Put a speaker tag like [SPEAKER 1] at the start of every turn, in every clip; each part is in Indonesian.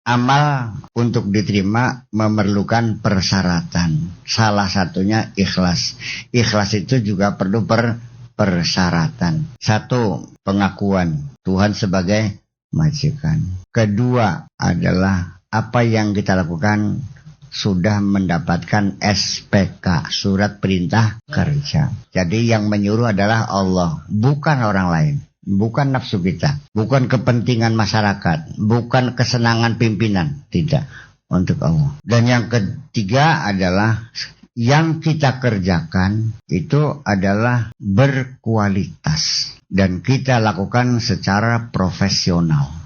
[SPEAKER 1] Amal untuk diterima memerlukan persyaratan. Salah satunya ikhlas. Ikhlas itu juga perlu persyaratan. 1. Pengakuan Tuhan sebagai majikan. Kedua adalah apa yang kita lakukan sudah mendapatkan SPK, surat perintah kerja. Jadi yang menyuruh adalah Allah, bukan orang lain. Bukan nafsu kita, bukan kepentingan masyarakat, bukan kesenangan pimpinan, tidak, untuk Allah. Dan yang ketiga adalah yang kita kerjakan itu adalah berkualitas dan kita lakukan secara profesional.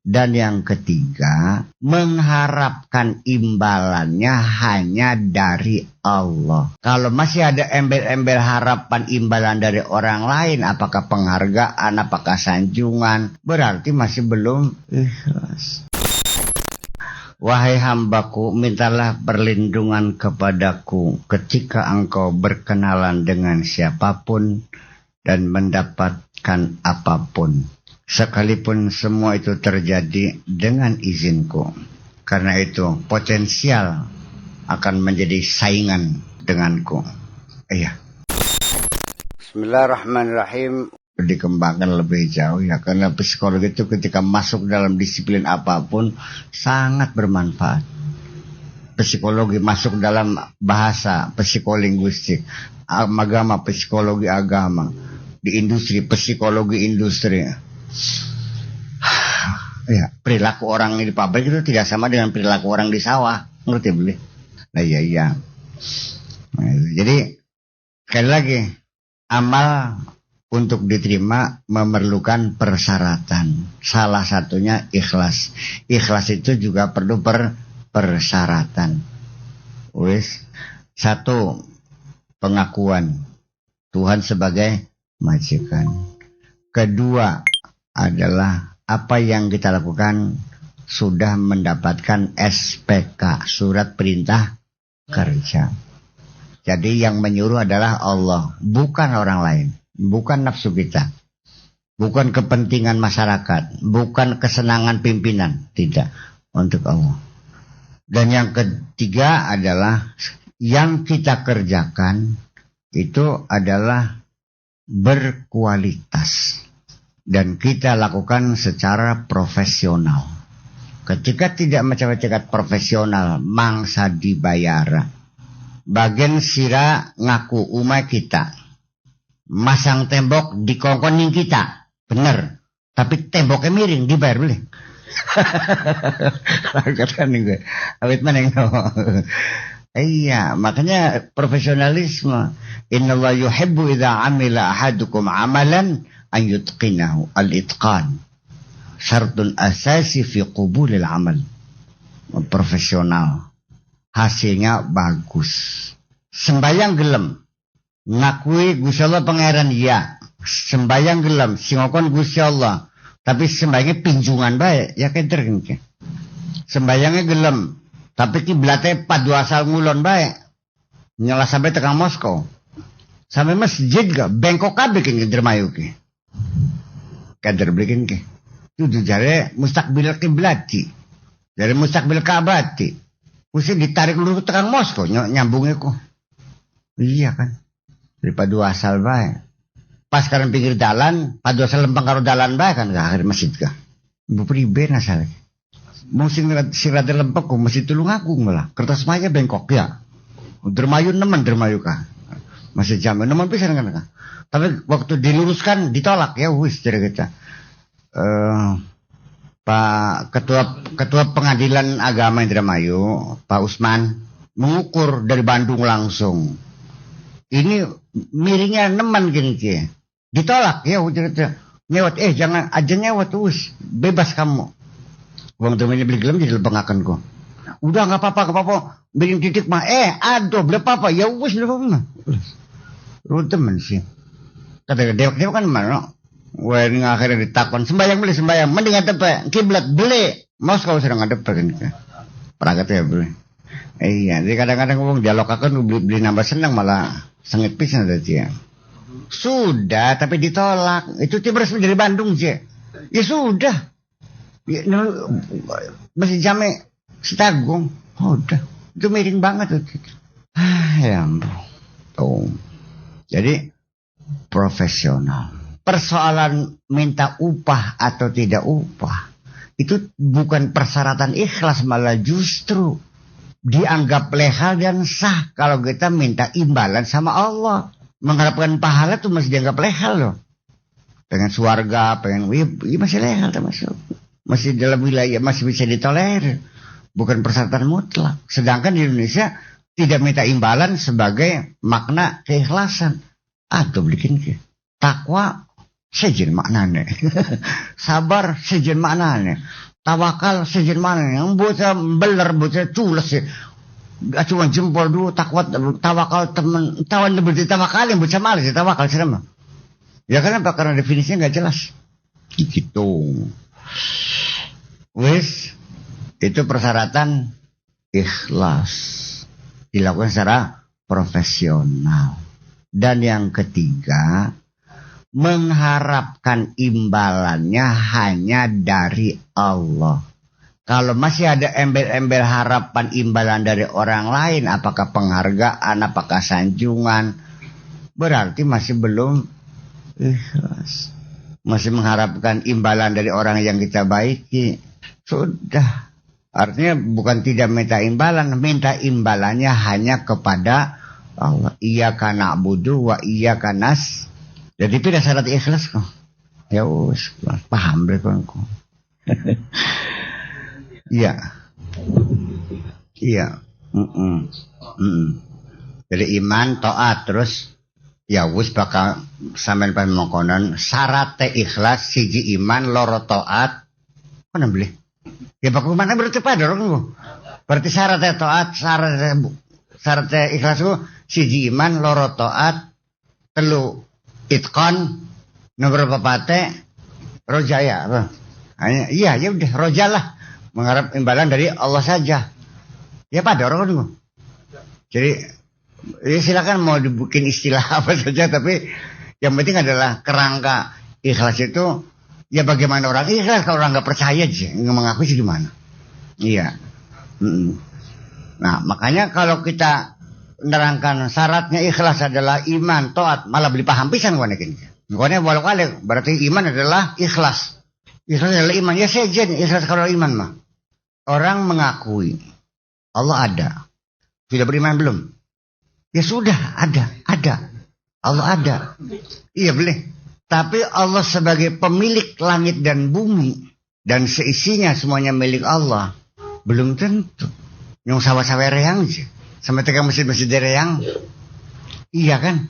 [SPEAKER 1] Dan yang ketiga, mengharapkan imbalannya hanya dari Allah. Kalau masih ada embel-embel harapan imbalan dari orang lain, apakah penghargaan, apakah sanjungan, berarti masih belum ikhlas. Wahai hambaku, mintalah perlindungan kepadaku ketika engkau berkenalan dengan siapapun dan mendapatkan apapun. Sekalipun semua itu terjadi dengan izinku. Karena itu potensial akan menjadi saingan denganku. Iya. Bismillahirrahmanirrahim. Dikembangkan lebih jauh ya. Karena psikologi itu ketika masuk dalam disiplin apapun sangat bermanfaat. Psikologi masuk dalam bahasa, psikolinguistik. Agama, psikologi agama. Di industri, psikologi industri. Ya, perilaku orang di pabrik itu tidak sama dengan perilaku orang di sawah, ngerti boleh? Nah iya. Nah, jadi sekali lagi, amal untuk diterima memerlukan persyaratan. Salah satunya ikhlas. Ikhlas itu juga perlu persyaratan. 1. Pengakuan Tuhan sebagai majikan. Kedua adalah apa yang kita lakukan sudah mendapatkan SPK, surat perintah kerja. Jadi yang menyuruh adalah Allah, bukan orang lain, bukan nafsu kita, bukan kepentingan masyarakat, bukan kesenangan pimpinan, tidak, untuk Allah. Dan yang ketiga adalah yang kita kerjakan itu adalah berkualitas. Dan kita lakukan secara profesional. Ketika tidak mencapai profesional, mangsa dibayar. Bagian sira ngaku umai kita. Masang tembok di kongkoning kita. Bener. Tapi temboknya miring, dibayar boleh. Kata nih gue. Awit mana yang iya, makanya profesionalisme. Innallaha yuhibbu idza amila ahadukum amalan an yutqinahu al-itqan. Syartun asasi fi qubulil amal. Profesional. Hasilnya bagus. Sembayang gelem. Ngakui Gusti Allah pangeran ya. Sembayang gelem singokon Gusti Allah. Tapi sembayangnya pinjungan bae, ya keder kan. Sembayangnya gelem. Tapi kiblatnya padu asal ngulon bae. Nyala sampai tekan Moskow. Sampai masjid gak bengkok kabeh ki dermayu ki. Kader bikin ke. Itu jare mustaqbil kiblati. Dari mustaqbil Ka'bati. Mesti ditarik dulu tekan Moskow nyambungnya kok. Iya kan. Daripada asal bae. Pas sekarang pinggir jalan, padu asal lempang karo jalan bae kan akhir masjid ka. Bu priben asal. Mungkin sirade lempek kok masih tulung aku malah. Kertas maya bengkok ya. Dermayu nemen dermayu ka. Masih jam nemen pisan kan. Tapi waktu diluruskan ditolak ya wis dari kita. Pak ketua pengadilan agama Indramayu, Pak Usman mengukur dari Bandung langsung. Ini miringnya nemen gini ki. Ditolak ya udah nyewat jangan aja nyewat us bebas kamu. Uang temennya beli gelem jadi lepengaken kok. Udah enggak apa-apa bikin titik mah aduh beli apa ya wis beli apa. Lu temen sih. Kata dewek kan mana? Wah ini akhirnya ditakon sembayang mending ngadep kiblat beli Moskow sedang ngadep kan. Pragat ya beli. Iya, jadi kadang-kadang ngomong dialogakan beli nambah senang malah sengit pisan tadi ya. Sudah tapi ditolak. Itu tim resmi dari Bandung sih. Ya sudah. Ya, masih jame setagung. Oh, udah. Itu miring banget tuh. Ya ampun. Tuh. Jadi profesional. Persoalan minta upah atau tidak upah itu bukan persyaratan ikhlas, malah justru dianggap legal dan sah kalau kita minta imbalan sama Allah. Mengharapkan pahala itu masih dianggap legal loh. Pengen surga, pengen masih legal termasuk. Masih dalam wilayah, masih bisa ditolerir. Bukan persyaratan mutlak. Sedangkan di Indonesia tidak minta imbalan sebagai makna keikhlasan. Atau bikin takwa sejen maknanya. Sabar sejen maknanya. Tawakal sejen maknanya. Yang bocah beler, bocah cules ya. Gak cuma jempol dulu, tawakal temen. Tawan lebih ditawakal yang bocah malas ditawakal serem. Ya kenapa? Karena definisinya gak jelas. Gitu. Wis, itu persyaratan ikhlas. Dilakukan secara profesional. Dan yang ketiga, mengharapkan imbalannya hanya dari Allah. Kalau masih ada embel-embel harapan imbalan dari orang lain, apakah penghargaan, apakah sanjungan, berarti masih belum ikhlas. Masih mengharapkan imbalan dari orang yang kita baiki. Sudah. Artinya bukan tidak minta minta imbalannya hanya kepada Allah. Iyyaka na'budu wa iyyaka nas. Jadi itu dah syarat ikhlas kok. Ya wis, paham berkonku. Iya. Iya. Jadi iman, taat, terus ya wis bakal sampean pemongkonan syarat ikhlas siji iman, loro taat. Mana boleh? Ya bakal mana berarti pada orang. Berarti syarat taat, syarat ikhlas itu siji iman, loro taat, telu itqan, nomor papate rojaya apa? Hanya iya ya udah rojalah, mengharap imbalan dari Allah saja. Ya pada orang itu. Jadi ya silakan mau dibikin istilah apa saja, tapi yang penting adalah kerangka ikhlas itu ya bagaimana orang ikhlas. Kalau orang nggak percaya aja nggak mengakui sih gimana? Iya. Nah makanya kalau kita menerangkan syaratnya ikhlas adalah iman, taat, malah beli paham pisan gua nekin. Pokoknya walau kali berarti iman adalah ikhlas. Ikhlas adalah iman. Ya sejen ikhlas kalau iman mah. Orang mengakui Allah ada. Sudah beriman belum? Ya sudah, ada. Allah ada. Iya boleh. Tapi Allah sebagai pemilik langit dan bumi dan seisinya semuanya milik Allah, belum tentu. Yang sawah-sawah reang aja. Sama tegang masjid-masjid reang. Iya kan?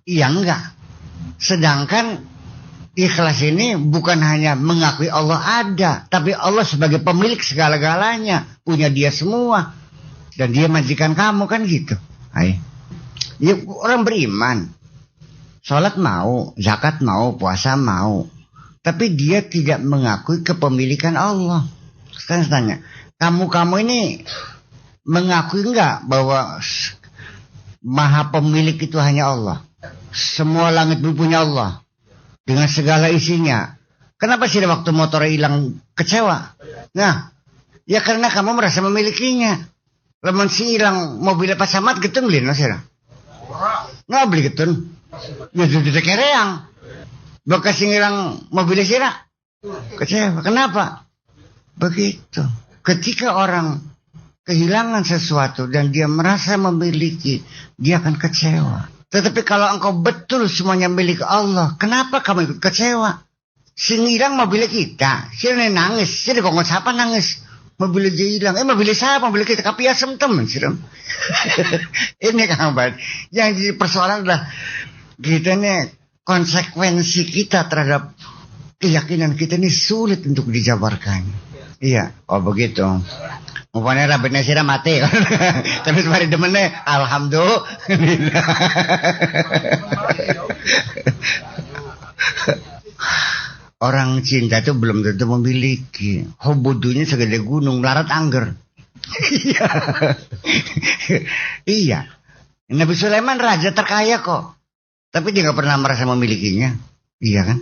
[SPEAKER 1] Iya enggak. Sedangkan ikhlas ini bukan hanya mengakui Allah ada, tapi Allah sebagai pemilik segala-galanya, punya dia semua. Dan dia majikan kamu kan gitu. Hai. Ya, orang beriman. Sholat mau, zakat mau, puasa mau. Tapi dia tidak mengakui kepemilikan Allah. Sekarang saya tanya, kamu ini mengakui enggak bahwa maha pemilik itu hanya Allah? Semua langit bumi punya Allah. Dengan segala isinya. Kenapa sih waktu motornya hilang kecewa? Nah, ya karena kamu merasa memilikinya. Lemon sih hilang mobilnya pas amat getun beli nasi. Nggak beli getun. Ya sudah kereang. Bekas hilang mobilnya sih kecewa. Kenapa? Begitu. Ketika orang kehilangan sesuatu dan dia merasa memiliki, dia akan kecewa. Tetapi kalau engkau betul semuanya milik Allah, kenapa kamu ikut kecewa? Sing hilang mobilnya kita, sini nangis, sini kok siapa nangis? Mobilnya dia hilang, mobilnya siapa? Mobilnya kita, tapi asem temen sih. Ini Kang Abad, yang jadi persoalan adalah kita nih konsekuensi kita terhadap keyakinan kita ini sulit untuk dijabarkan. Iya, oh begitu. Mupanya rabitnya sih mati. Tapi semari demennya alhamdulillah. Orang cinta itu belum tentu memiliki. Hubudunya segede gunung, melarat angger. Iya. Nabi Sulaiman raja terkaya kok. Tapi dia gak pernah merasa memilikinya. Iya kan?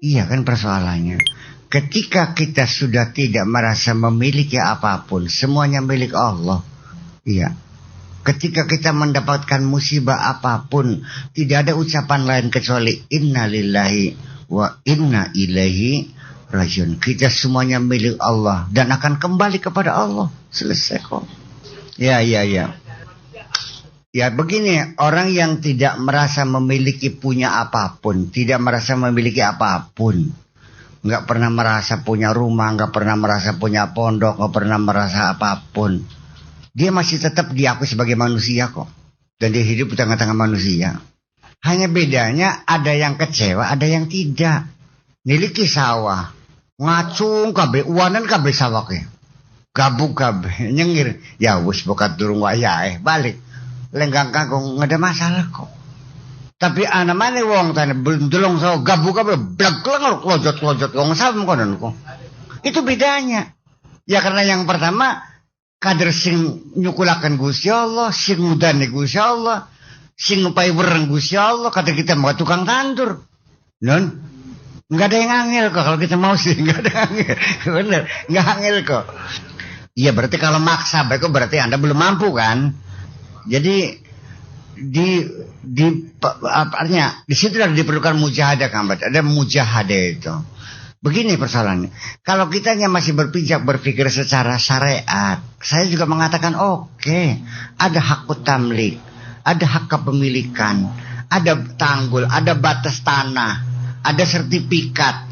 [SPEAKER 1] Iya kan persoalannya. ketika kita sudah tidak merasa memiliki apapun, semuanya milik Allah. Iya. Ketika kita mendapatkan musibah apapun, tidak ada ucapan lain kecuali inna lillahi wa inna ilaihi rajiun. Kita semuanya milik Allah dan akan kembali kepada Allah. Selesai kok. Ya. Ya begini, orang yang tidak merasa memiliki punya apapun, tidak merasa memiliki apapun, nggak pernah merasa punya rumah, nggak pernah merasa punya pondok, nggak pernah merasa apapun, dia masih tetap diakui sebagai manusia kok, dan dia hidup di tengah-tengah manusia. Hanya bedanya ada yang kecewa, ada yang tidak. Miliki sawah, ngacung kabeh, uanan kabeh sawah ke, gabung kabeh, nyengir, ya wis bokat durung wayahe balik. Lenggang kangkung nggak ada masalah kok. Tapi ana mana wong tane belum so gabu kabeh blek-blek klojot-klojot wong sam konon kok. Itu bedanya. Ya karena yang pertama kader sing nyukulaken Gusti Allah, sing mudane Gusti Allah, sing ngupai wereng Gusti Allah, kata kita mau tukang tandur. Non enggak ada yang angel kok kalau kita mau sih, enggak ada angel. Bener, enggak angel kok. Iya berarti kalau maksa baik berarti Anda belum mampu kan? Jadi artinya di situ diperlukan mujahadah kan, ada mujahadah itu. Begini persoalannya, kalau kitanya masih berpikir secara syariat, saya juga mengatakan oke, ada hak tamlik, ada hak kepemilikan, ada tanggul, ada batas tanah, ada sertifikat,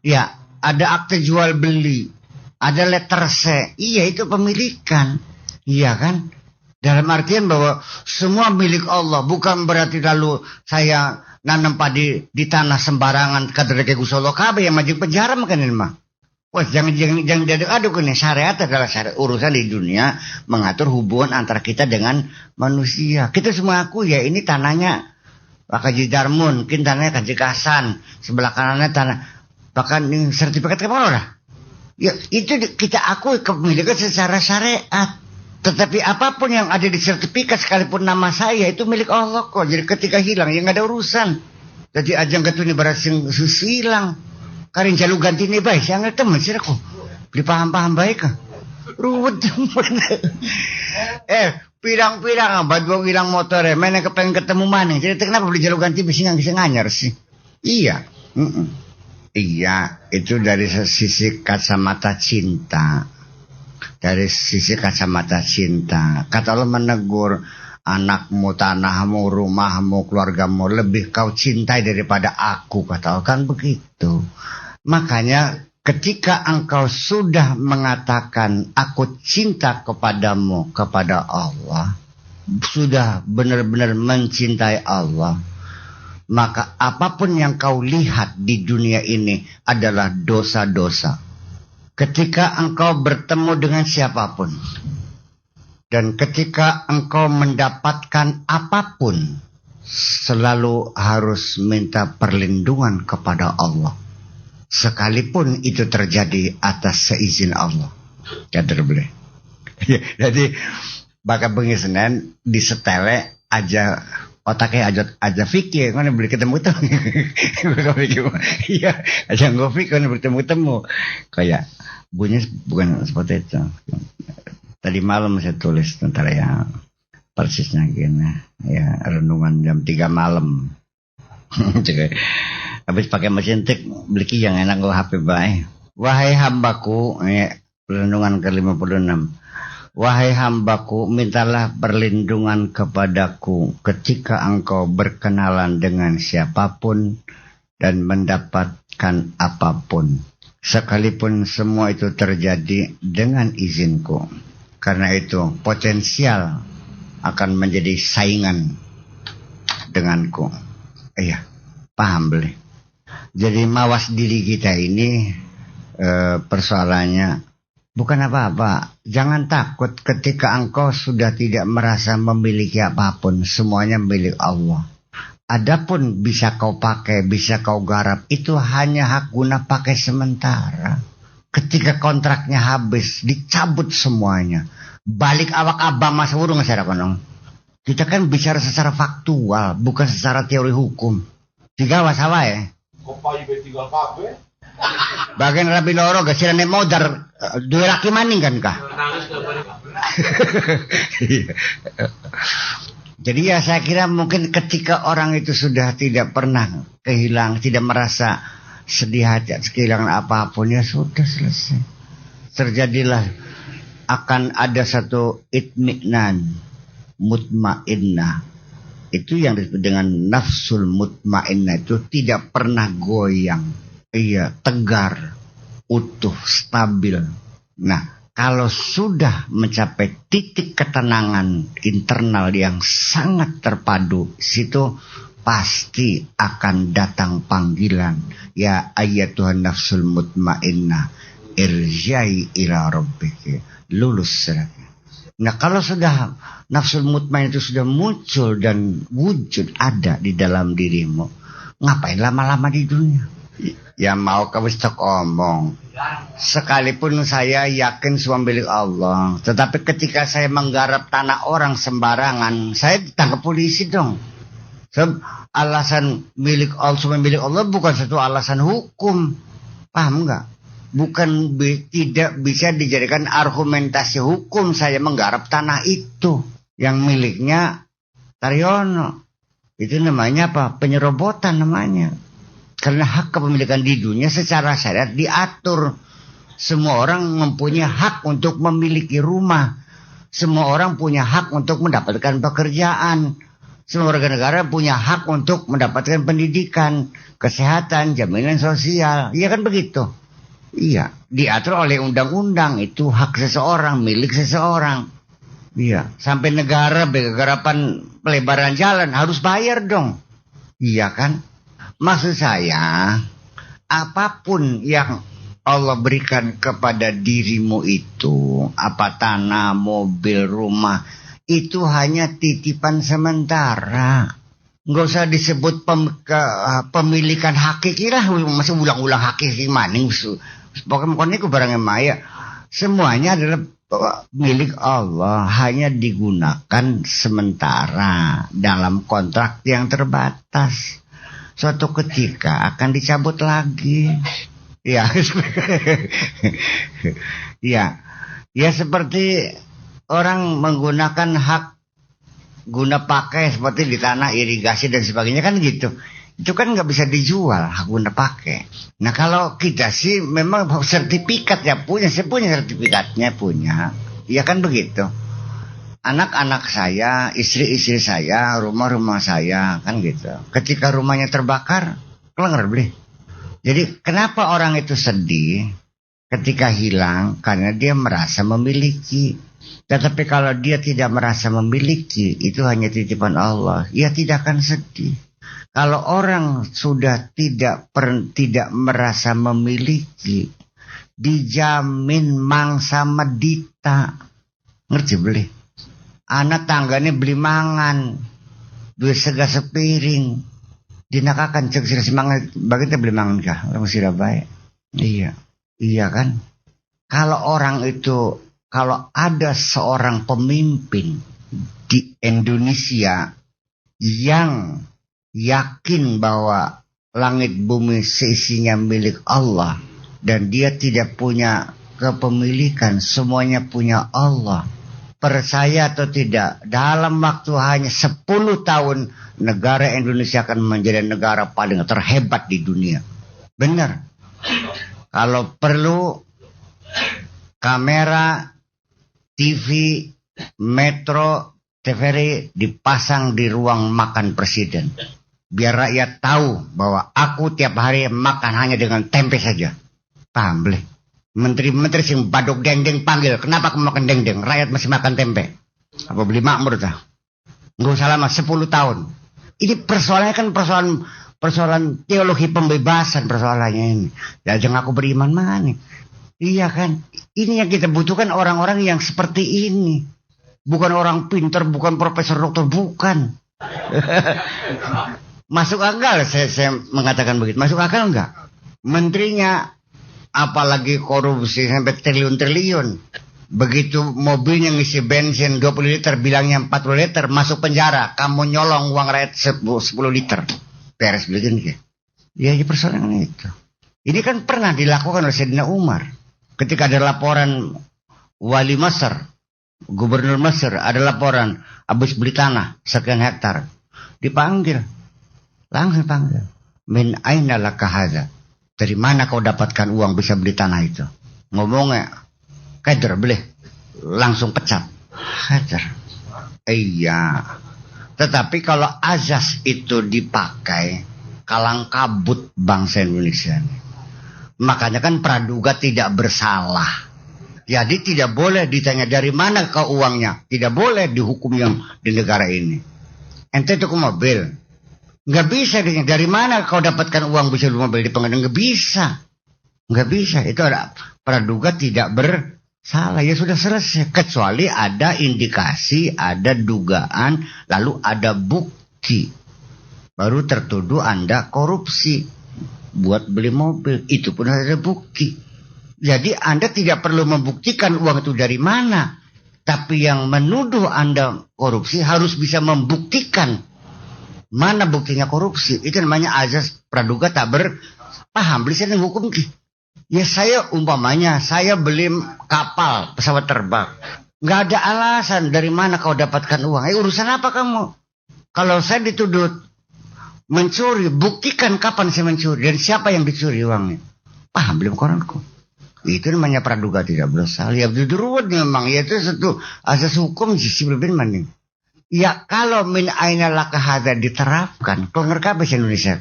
[SPEAKER 1] ya, ada akte jual beli, ada letter C, iya itu pemilikan, iya kan? Dalam artian bahwa semua milik Allah, bukan berarti lalu saya nanam padi di tanah sembarangan kader ke Gusti Allah kabeh yang majeng penjara makanin mah. Wah, jangan diaduk-aduk ini. Syariat adalah syariat urusan di dunia mengatur hubungan antara kita dengan manusia. Kita semua aku ya ini tanahnya Pak Haji Darmun, mungkin tanahnya Haji Kasan, sebelah kanannya tanah bahkan sertifikat kemana lah. Ya itu kita akui kepemilikan secara syariat. Tetapi apapun yang ada di sertifikat sekalipun nama saya itu milik Allah kok. Jadi ketika hilang ya nggak ada urusan. Jadi ajang ketuni berasing hilang. Karin jalu ganti nih baik. Saya nggak temen sih aku. Beli paham-paham baik kan. Ruwet. Pirang-pirang abad gua hilang motor ya. Mana kepengen ketemu mana. Jadi kenapa beli jalu ganti bisa nganyar sih? Iya. Iya. Itu dari sisi kacamata cinta. Dari sisi kacamata cinta, kata Allah menegur anakmu, tanahmu, rumahmu, keluargamu lebih kau cintai daripada aku, kata Allah kan begitu. Makanya ketika engkau sudah mengatakan aku cinta kepadamu, kepada Allah, sudah benar-benar mencintai Allah, maka apapun yang kau lihat di dunia ini adalah dosa-dosa. Ketika engkau bertemu dengan siapapun dan ketika engkau mendapatkan apapun, selalu harus minta perlindungan kepada Allah. Sekalipun itu terjadi atas seizin Allah. Kader boleh. Jadi bakal bengi Senin disetele aja otaknya aja fikir kan beli ketemu tuh. Iya, aja ngofik kan bertemu kayak bunyinya bukan seperti itu. Tadi malam saya tulis tentang ya persisnya gini ya, renungan jam 3 malam. Habis pakai mesin tik beli yang enak gue HP baik. Wahai hambaku, renungan ke-56. Wahai hambaku, mintalah perlindungan kepadaku ketika engkau berkenalan dengan siapapun dan mendapatkan apapun. Sekalipun semua itu terjadi dengan izinku. Karena itu potensial akan menjadi saingan denganku. Iya, paham boleh. Jadi mawas diri kita ini persoalannya bukan apa-apa. Jangan takut ketika engkau sudah tidak merasa memiliki apapun. Semuanya milik Allah. Adapun bisa kau pakai, bisa kau garap, itu hanya hak guna pakai sementara. Ketika kontraknya habis, dicabut semuanya. Balik awak abang masa urung saya konong. Kita kan bicara secara faktual, bukan secara teori hukum. Tiga wasawa ya. Bagian rabi loro gasirane modar dua laki maning kan kah? Jadi ya saya kira mungkin ketika orang itu sudah tidak pernah kehilangan, tidak merasa sedih hati kehilangan apapun, ya sudah selesai. Terjadilah akan ada satu itminan mutmainnah. Itu yang disebut dengan nafsul mutmainnah, itu tidak pernah goyang. Iya, tegar, utuh, stabil. Nah, kalau sudah mencapai titik ketenangan internal yang sangat terpadu, situ pasti akan datang panggilan. Ya ayyatuhan nafsul mutmainnah, irja'i ila rabbiki. Lulus. Nah, kalau sudah nafsul mutmainnah itu sudah muncul dan wujud ada di dalam dirimu, ngapain lama-lama di dunia? Ya mau kamu stok omong. Sekalipun saya yakin semua milik Allah, tetapi ketika saya menggarap tanah orang sembarangan, saya ditangkap polisi dong. Sebab alasan milik Allah, semua milik Allah bukan satu alasan hukum. Paham enggak? Bukan tidak bisa dijadikan argumentasi hukum saya menggarap tanah itu yang miliknya Taryono. Itu namanya apa? Penyerobotan namanya. Karena hak kepemilikan di dunia secara syariat diatur. Semua orang mempunyai hak untuk memiliki rumah. Semua orang punya hak untuk mendapatkan pekerjaan. Semua warga negara punya hak untuk mendapatkan pendidikan, kesehatan, jaminan sosial. Iya kan begitu? Iya, diatur oleh undang-undang. Itu hak seseorang, milik seseorang. Iya, sampai negara bergarapan pelebaran jalan harus bayar dong. Iya kan? Maksud saya, apapun yang Allah berikan kepada dirimu itu, apa tanah, mobil, rumah, itu hanya titipan sementara. Nggak usah disebut pemilikan hakiki lah, masih ulang-ulang hakiki maning. Pokoknya itu barangnya maya. Semuanya adalah milik Allah, hanya digunakan sementara dalam kontrak yang terbatas. Suatu ketika akan dicabut lagi. Ya. Ya. Ya seperti orang menggunakan hak guna pakai seperti di tanah irigasi dan sebagainya kan gitu. Itu kan nggak bisa dijual hak guna pakai. Nah kalau kita sih memang sertifikat ya punya, saya punya sertifikatnya punya. Ya kan begitu. Anak-anak saya, istri-istri saya, rumah-rumah saya, kan gitu. Ketika rumahnya terbakar, kelenger beli. Jadi kenapa orang itu sedih ketika hilang? Karena dia merasa memiliki. Tetapi kalau dia tidak merasa memiliki, itu hanya titipan Allah. Ia tidak akan sedih. Kalau orang sudah tidak merasa memiliki, dijamin mangsa medita. Ngerti beli? Anak tanggane beli mangan, duit sega sepiring, dinakakan cek sira semangat, bagian beli mangan kah? Orang sira baik. Iya, iya kan? Kalau orang itu, kalau ada seorang pemimpin di Indonesia yang yakin bahwa langit bumi seisinya milik Allah dan dia tidak punya kepemilikan, semuanya punya Allah. Percaya atau tidak, dalam waktu hanya 10 tahun negara Indonesia akan menjadi negara paling terhebat di dunia. Benar. Kalau perlu kamera, TV, metro, TVRI dipasang di ruang makan presiden. Biar rakyat tahu bahwa aku tiap hari makan hanya dengan tempe saja. Paham boleh? Menteri-menteri sing badok dendeng panggil, kenapa kamu makan dendeng? Rakyat masih makan tempe. Apa beli makmur dah? Nggak usah lama, 10 tahun. Ini persoalannya kan persoalan teologi pembebasan persoalannya ini. Ya jangan aku beriman mana? Iya kan? Ini yang kita butuhkan, orang-orang yang seperti ini. Bukan orang pintar, bukan profesor doktor, bukan. Masuk akal saya mengatakan begitu. Masuk akal enggak? Menterinya apalagi korupsi sampai triliun-triliun. Begitu mobilnya ngisi bensin 20 liter, bilangnya 40 liter, masuk penjara. Kamu nyolong uang rakyat 10 liter. Beres begini. Ya persoalan itu. Ini kan pernah dilakukan oleh Sayyidina Umar. Ketika ada laporan wali Mesir, gubernur Mesir, ada laporan habis beli tanah sekian hektar. Dipanggil. Langsung panggil. Min aina laka hadza? Dari mana kau dapatkan uang bisa beli tanah itu? Ngomongnya, kader beli. Langsung pecat. Kader. Iya. Tetapi kalau azas itu dipakai, kalang kabut bangsa Indonesia ini. Makanya kan praduga tidak bersalah. Jadi tidak boleh ditanya dari mana kau uangnya. Tidak boleh dihukum yang di negara ini. Ente itu ke mobil. Nggak bisa ditanya dari mana kau dapatkan uang bisa beli mobil di pengadilan. Nggak bisa. Nggak bisa. Itu ada praduga tidak bersalah. Ya sudah selesai. Kecuali ada indikasi, ada dugaan, lalu ada bukti. Baru tertuduh Anda korupsi buat beli mobil. Itu pun ada bukti. Jadi Anda tidak perlu membuktikan uang itu dari mana. Tapi yang menuduh Anda korupsi harus bisa membuktikan mana buktinya korupsi. Itu namanya azas praduga tak berpaham. Beli saya hukum. Ya saya umpamanya saya beli kapal pesawat terbang. Nggak ada alasan dari mana kau dapatkan uang. Urusan apa kamu? Kalau saya dituduh mencuri, buktikan kapan saya mencuri dan siapa yang dicuri uangnya. Paham belum koranku? Itu namanya praduga tidak bersalah. Ya betul memang. Ya itu satu asas hukum sisi berbeda maning. Ya kalau min aina laka hadza diterapkan, kalau ngerti bahasa Indonesia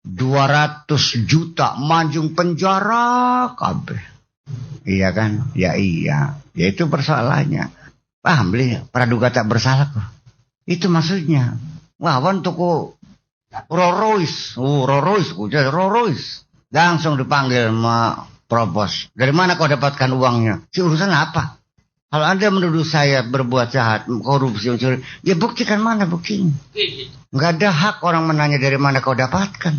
[SPEAKER 1] 200 juta manjung penjara kabeh. Iya kan? Ya iya. Ya itu persoalannya. Paham belum? Praduga tak bersalah kok. Itu maksudnya. Wawan toko Rorois, langsung dipanggil sama propos. Dari mana kau dapatkan uangnya? Si urusan apa? Kalau Anda menuduh saya berbuat jahat, korupsi, mencuri, ya buktikan mana buktinya. Nggak ada hak orang menanya dari mana kau dapatkan.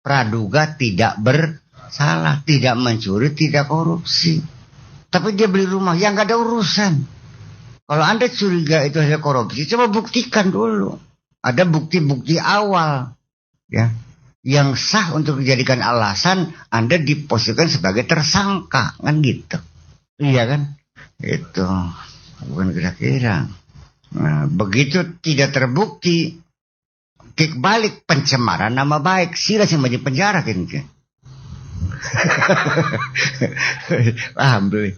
[SPEAKER 1] Praduga tidak bersalah, tidak mencuri, tidak korupsi. Tapi dia beli rumah, ya nggak ada urusan. Kalau Anda curiga itu hasil korupsi, coba buktikan dulu. Ada bukti-bukti awal ya yang sah untuk dijadikan alasan Anda diposisikan sebagai tersangka kan gitu. Iya kan? Itu bukan kira-kira. Nah, begitu tidak terbukti balik pencemaran nama baik sila sih di penjara kan. Paham belum?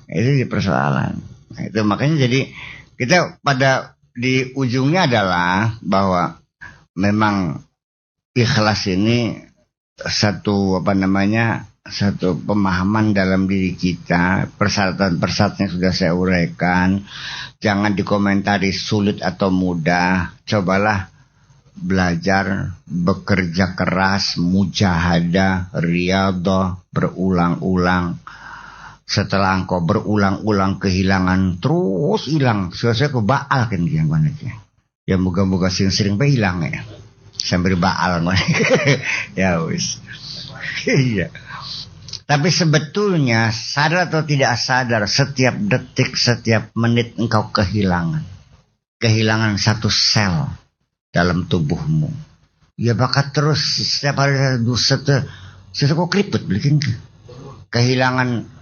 [SPEAKER 1] Itu persoalan. Nah, itu makanya jadi kita pada di ujungnya adalah bahwa memang ikhlas ini satu satu pemahaman dalam diri kita. Persyaratan-persyaratannya sudah saya uraikan. Jangan dikomentari sulit atau mudah. Cobalah belajar, bekerja keras, mujahadah, riyadhah, berulang-ulang. Setelah engkau berulang-ulang kehilangan, terus hilang. Selesai ke baal kan yang mana ya moga-moga sering-sering hilang ya. Sambil baal ya wis. Iya. Tapi sebetulnya sadar atau tidak sadar, setiap detik, setiap menit engkau kehilangan satu sel dalam tubuhmu. Ya bakal terus setiap hari sesuatu keriput bikin kehilangan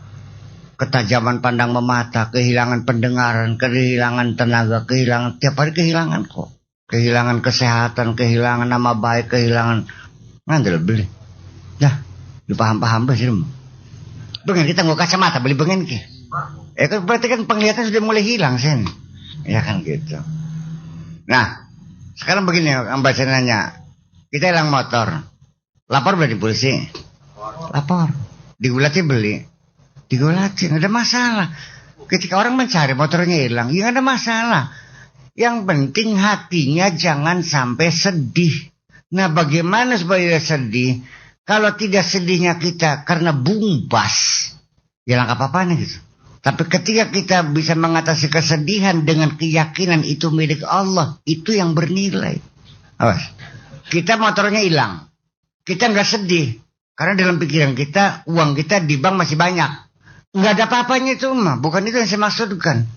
[SPEAKER 1] ketajaman pandang memata, kehilangan pendengaran, kehilangan tenaga, kehilangan tiap hari kehilangan kok. Kehilangan kesehatan, kehilangan nama baik, kehilangan ngandel beli. Dah, dipaham-paham sih. Bengen kita nggak kacamata beli bengen ki. Kan berarti kan penglihatan sudah mulai hilang sen. Ya kan gitu. Nah, sekarang begini Mbak saya nanya. Kita hilang motor. Lapor berarti polisi. Lapor. Digulati beli. Digolatin, nggak ada masalah. Ketika orang mencari motornya hilang, ya nggak ada masalah. Yang penting hatinya jangan sampai sedih. Nah, bagaimana supaya sedih? Kalau tidak sedihnya kita karena bumbas, ya langkah apa-apanya gitu. Tapi ketika kita bisa mengatasi kesedihan dengan keyakinan itu milik Allah, itu yang bernilai. Awas. Kita motornya hilang, kita nggak sedih karena dalam pikiran kita uang kita di bank masih banyak. Nggak ada apa-apanya itu mah. Bukan itu yang saya maksudkan.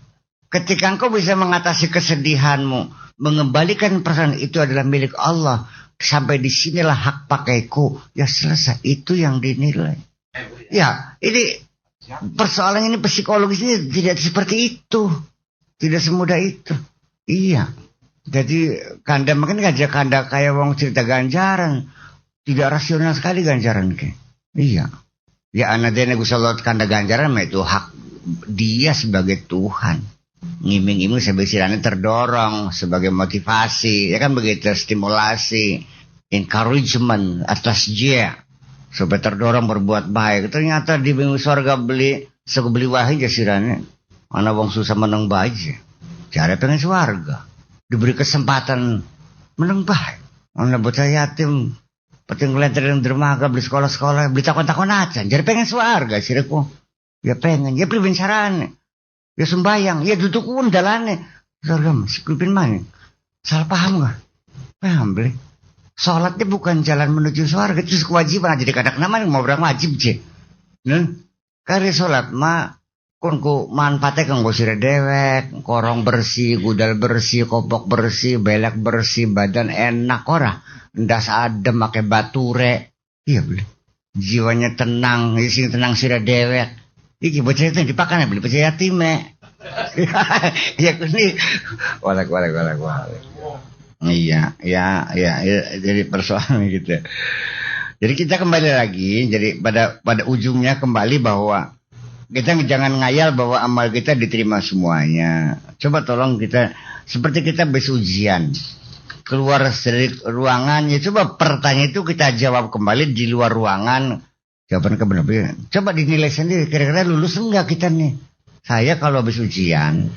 [SPEAKER 1] Ketika engkau bisa mengatasi kesedihanmu, mengembalikan perasaan itu adalah milik Allah, sampai di sinilah hak pakaiku. Ya selesai, itu yang dinilai. Ya, ini persoalan ini psikologisnya tidak seperti itu. Tidak semudah itu. Iya. Jadi kanda makin ngajak kanda kayak wong cerita ganjaran. Tidak rasional sekali ganjaran ke. Iya. Ya anak dene Gusti Allah kanda ganjaran itu hak dia sebagai Tuhan. Ngiming-iming sebagai sirane terdorong sebagai motivasi, ya kan begitu, stimulasi, encouragement atas dia supaya terdorong berbuat baik. Ternyata di surga beli wahai jasirane. Ana wong susah menang baik. Cara pengen surga. Diberi kesempatan menang baik. Ana bocah yatim penting ngelantar yang dermaga beli sekolah-sekolah, beli takon-takon aja. Jadi pengen surga sirku. Ya pengen, ya pribin carane. Ya sembayang, ya duduk undalane. Surga masih pribin mana? Salah paham gak? Paham beli. Sholat itu bukan jalan menuju surga, itu kewajiban. Jadi kadang nama mau berang wajib je. Nen, kari sholat mah kunku manfaatnya kanggo sira dewek, korong bersih, gudal bersih, kopok bersih, belek bersih, badan enak ora. Ndas adem pakai bature. Iya beli. Jiwanya tenang, isi tenang sira dewek. Iki bocah itu dipakan beli bocah yatim. Ya kuni. Walak. Iya, jadi persoalan gitu. Jadi kita kembali lagi, jadi pada ujungnya kembali bahwa kita jangan ngayal bahwa amal kita diterima semuanya. Coba tolong kita, seperti kita habis ujian, keluar dari ruangan, ya coba pertanyaan itu kita jawab kembali di luar ruangan. Jawaban kebenaran. Coba dinilai sendiri, kira-kira lulus enggak kita nih. Saya kalau habis ujian,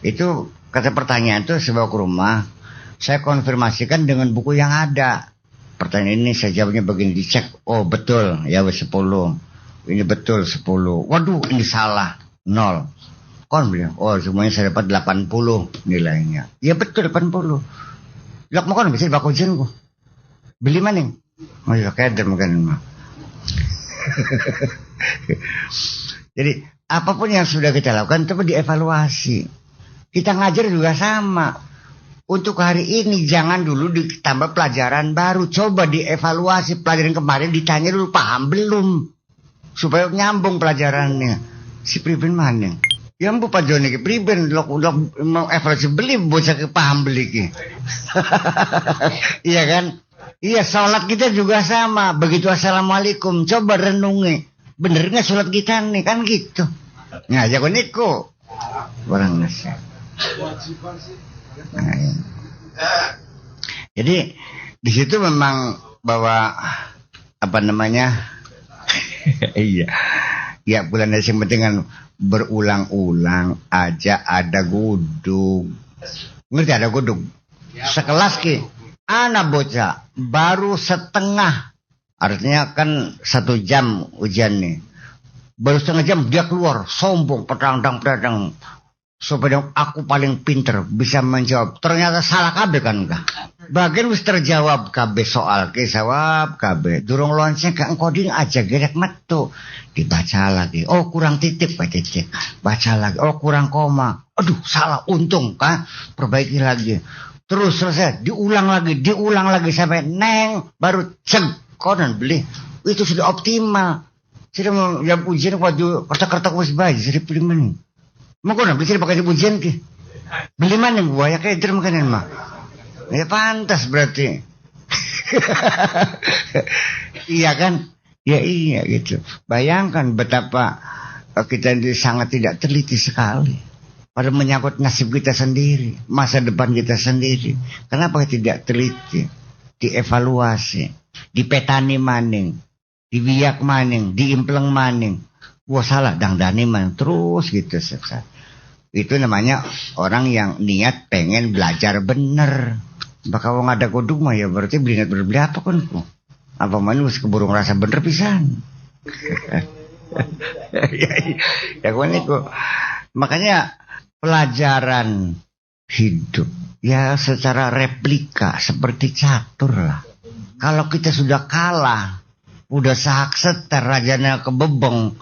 [SPEAKER 1] itu kata pertanyaan itu saya bawa ke rumah, saya konfirmasikan dengan buku yang ada. Pertanyaan ini saya jawabnya begini, dicek, oh betul, ya 10. Ini betul 10. Waduh, ini salah 0. Kon bilang, oh semuanya saya dapat 80 nilainya. Ya betul 80. Lok mau kon bisa baku ujian kok. Beli mana? Oh ya kader mungkin mah. Jadi apapun yang sudah kita lakukan coba dievaluasi. Kita ngajar juga sama. Untuk hari ini jangan dulu ditambah pelajaran baru. Coba dievaluasi pelajaran kemarin, ditanya dulu paham belum, supaya nyambung pelajarannya. Si pribin mana? Ya bu Pak Joni ki pribin lok mau evaluasi beli bocah ke paham beli ki. Iya kan? Iya, sholat kita juga sama. Begitu assalamualaikum, coba renungi. Bener nggak sholat kita nih kan gitu. Nah, jago niko. Orang nasi. Nah, ya. Jadi di situ memang bahwa apa namanya? Iya. Ya bulan yang penting kan berulang-ulang aja ada gudug. Ngerti ada gudug? Sekelas ki. Anak bocah baru setengah, artinya kan 1 jam ujian nih, baru setengah jam dia keluar sombong pedang supaya aku paling pinter bisa menjawab. Ternyata salah kabeh kan kah? Bagian wis terjawab kabeh soal ke jawab kabeh. Durung lonceng ke engkoding aja gerek metu. Dibaca lagi. Oh kurang titik, baca lagi. Oh kurang koma. Aduh salah untung kan? Perbaiki lagi. Terus selesai, diulang lagi sampai neng baru konan beli. Itu sudah optimal. Sudah mau jam ujian waktu kertas wis bayi sudah beli mana? Mau konan beli sudah pakai ujian ki. Beli mana gua ya kayak derm makanan mah. Ya pantas berarti. Iya kan? Ya iya gitu. Bayangkan betapa kita sangat tidak teliti sekali. Pada menyangkut nasib kita sendiri, masa depan kita sendiri. Kenapa tidak teliti? Dievaluasi, dipetani maning, dibiak maning, diimpleng maning. Wah salah, dangdani maning. Terus gitu. Itu namanya orang yang niat pengen belajar bener. Bakal wong ada koduk mah ya berarti beli apa kan? Apa mana harus keburu ngerasa bener pisan. Ya kan itu. Makanya pelajaran hidup ya secara replika seperti catur lah. Kalau kita sudah kalah, udah sahak seter, rajanya kebebeng,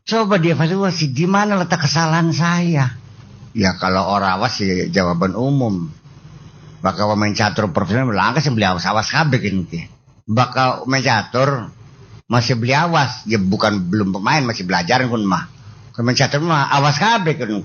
[SPEAKER 1] coba dievaluasi di mana letak kesalahan saya. Ya kalau orang awas ya jawaban umum. bakal main catur profesional langka sih beli awas kabeh ki. Bakal main catur masih beli awas, ya bukan belum pemain masih belajar kun mah. Kalau main catur mah awas kabeh kun.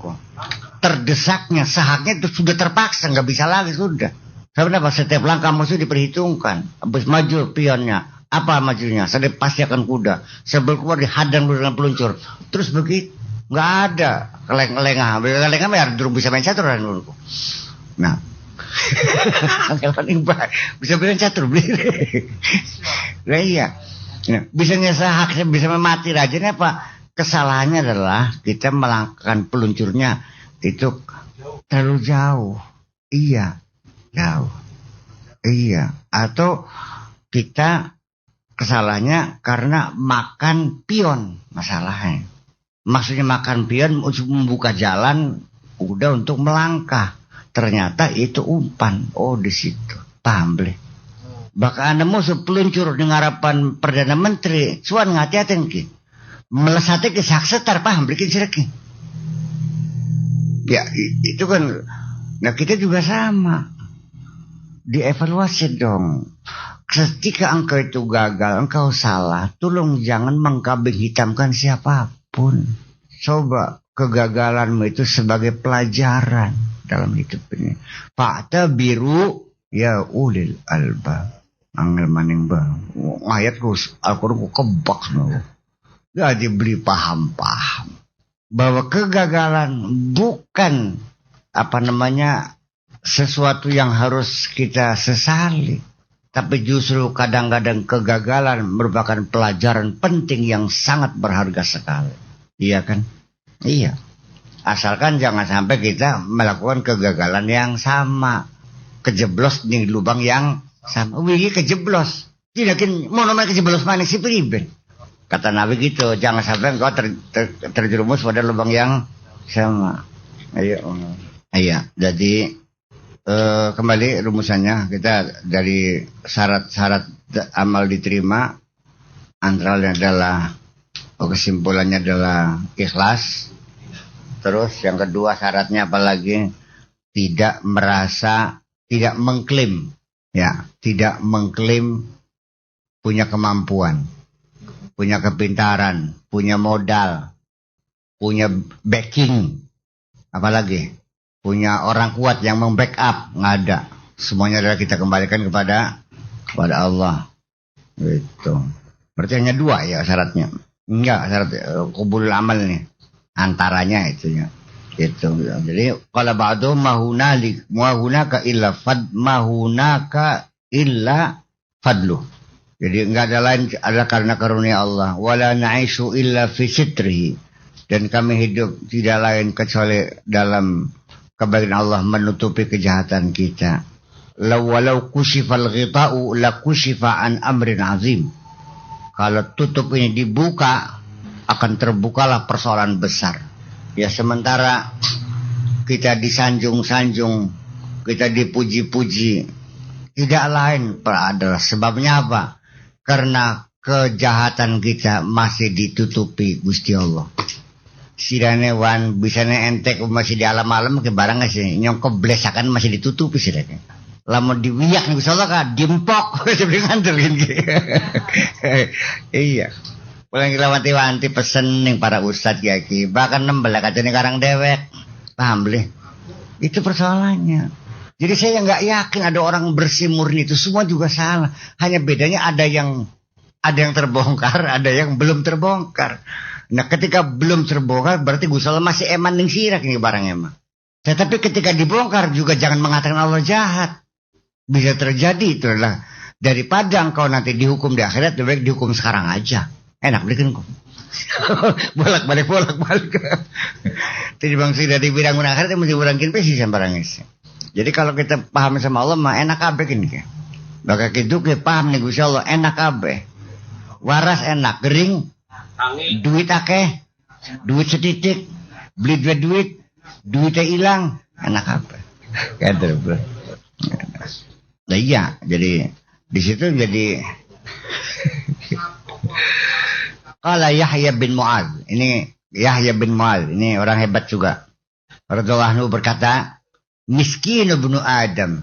[SPEAKER 1] Terdesaknya sahaknya itu sudah terpaksa nggak bisa lagi sudah. Kenapa setiap langkah musuh diperhitungkan. Habis maju pionnya. Apa majunya? Saya pasti akan kuda. Sebelum keluar dihadang dulu dengan peluncur. Terus begitu. Nggak ada. Keleng-kelengah. Keleng-kelengah ya bisa main catur. Nah. Bisa main catur. Nah iya. Nah, bisa nyesah bisa memati rajanya apa? Kesalahannya adalah kita melangkahkan peluncurnya itu terlalu jauh. Iya. Jauh. Iya. Atau kita kesalahannya karena makan pion masalahnya. Maksudnya makan pion untuk membuka jalan udah untuk melangkah. Ternyata itu umpan. Oh di situ. Paham boleh. Bahkan ada musuh peluncur dengan harapan Perdana Menteri. Suan ngati-hatin ki. Melesatnya ke saksetar paham bikin sirki. Ya itu kan. Nah kita juga sama. Dievaluasi dong. Ketika engkau itu gagal, engkau salah, tolong jangan mengkambing hitamkan siapapun. Coba kegagalanmu itu sebagai pelajaran dalam hidup ini. Fakta biru ya ulil albab. Angel maning bang. Ayat kus Al-Quran ku kebak no. Jadi beli paham-paham bahwa kegagalan bukan sesuatu yang harus kita sesali. Tapi justru kadang-kadang kegagalan merupakan pelajaran penting yang sangat berharga sekali. Iya kan? Iya. Asalkan jangan sampai kita melakukan kegagalan yang sama. Kejeblos di lubang yang sama. Wih, kejeblos. Tidak mau namanya kejeblos mana sih priben. Kata Nabi gitu, jangan sampai engkau terjerumus pada lubang yang sama. Ayo. Iya, jadi kembali rumusannya kita dari syarat-syarat amal diterima antara lain adalah kesimpulannya adalah ikhlas. Terus yang kedua syaratnya apalagi tidak mengklaim punya kemampuan, punya kepintaran, punya modal, punya backing, apalagi punya orang kuat yang membackup, nggak ada. Semuanya adalah kita kembalikan kepada Allah. Gitu. Berarti hanya dua ya syaratnya. Enggak, syarat qabulul amal nih. Antaranya itu ya. Gitu. Jadi kalau ba'du mahunaka illa fadlu. Jadi enggak ada lain adalah karena karunia Allah. Wala na'ishu illa fi sitrihi. Dan kami hidup tidak lain kecuali dalam kebaikan Allah menutupi kejahatan kita. Walau kushifal ghita'u la kushifa an amrin azim. Kalau tutup ini dibuka akan terbukalah persoalan besar. Ya sementara kita disanjung-sanjung, kita dipuji-puji, tidak lain adalah sebabnya apa? Karena kejahatan kita masih ditutupi Gusti Allah. Sidane wan bisane entek masih di alam-alam ke barang sih nyong keblesakan masih ditutupi sidane. Lamun diwiyak nih Gusti Allah ka dimpok sebelum ngandelin ki. Iya. Pulang wanti-wanti pesen ning para ustad kiai bahkan nembel katene karang dewek. Paham bleh? Itu persoalannya. Jadi saya nggak yakin ada orang bersih murni itu semua juga salah. Hanya bedanya ada yang terbongkar, ada yang belum terbongkar. Nah ketika belum terbongkar berarti Gusti Allah masih eman ning sirak ini barang emang. Tetapi ketika dibongkar juga jangan mengatakan Allah jahat. Bisa terjadi itu adalah daripada engkau nanti dihukum di akhirat lebih baik dihukum sekarang aja. Enak bikin kok. bolak-balik. Jadi bang sudah dibilang akhirat mesti urangkin pesi sembarang isi. Jadi kalau kita paham sama Allah mah enak kabeh gini. Maka gitu kita paham nih Gusti Allah enak kabeh. Waras enak, gering. Duit akeh, duit setitik, beli duit, duitnya hilang, enak apa? Kader bro. Nah iya, jadi di situ jadi kalau Yahya bin Mu'adz, ini Yahya bin Mu'adz, ini orang hebat juga. Radhiyallahu anhu berkata, miskin ibnu Adam,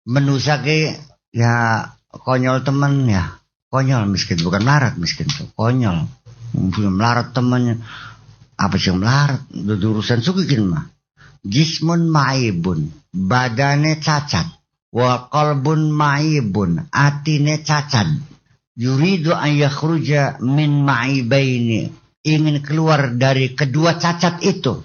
[SPEAKER 1] Menusa ke ya konyol temen ya. Konyol miskin, bukan melarat miskin tuh. Konyol. Melarat temennya. Apa sih melarat? Urusan sukikin mah. Jismun maibun. Badane cacat. Wa qalbun maibun. Atine cacat. Yuridu an yakhruja min maibaini. Ingin keluar dari kedua cacat itu.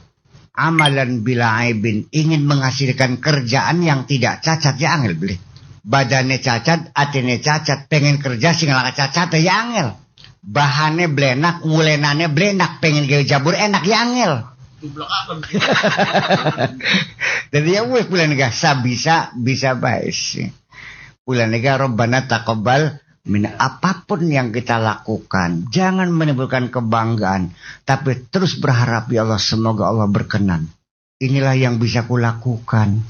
[SPEAKER 1] Amalan bila aibin. Ingin menghasilkan kerjaan yang tidak cacat. Ya angel beli. Badannya cacat, atine cacat, pengen kerja sing laka cacat ya angel. Bahannya blenak, ngulenane blenak, pengen gawe jabur enak ya angel. Jadi ya weh pulang negara bisa baik sih. Pulang negara Rabbana taqabbal min apapun yang kita lakukan, jangan menimbulkan kebanggaan, tapi terus berharap ya Allah semoga Allah berkenan. Inilah yang bisa kulakukan.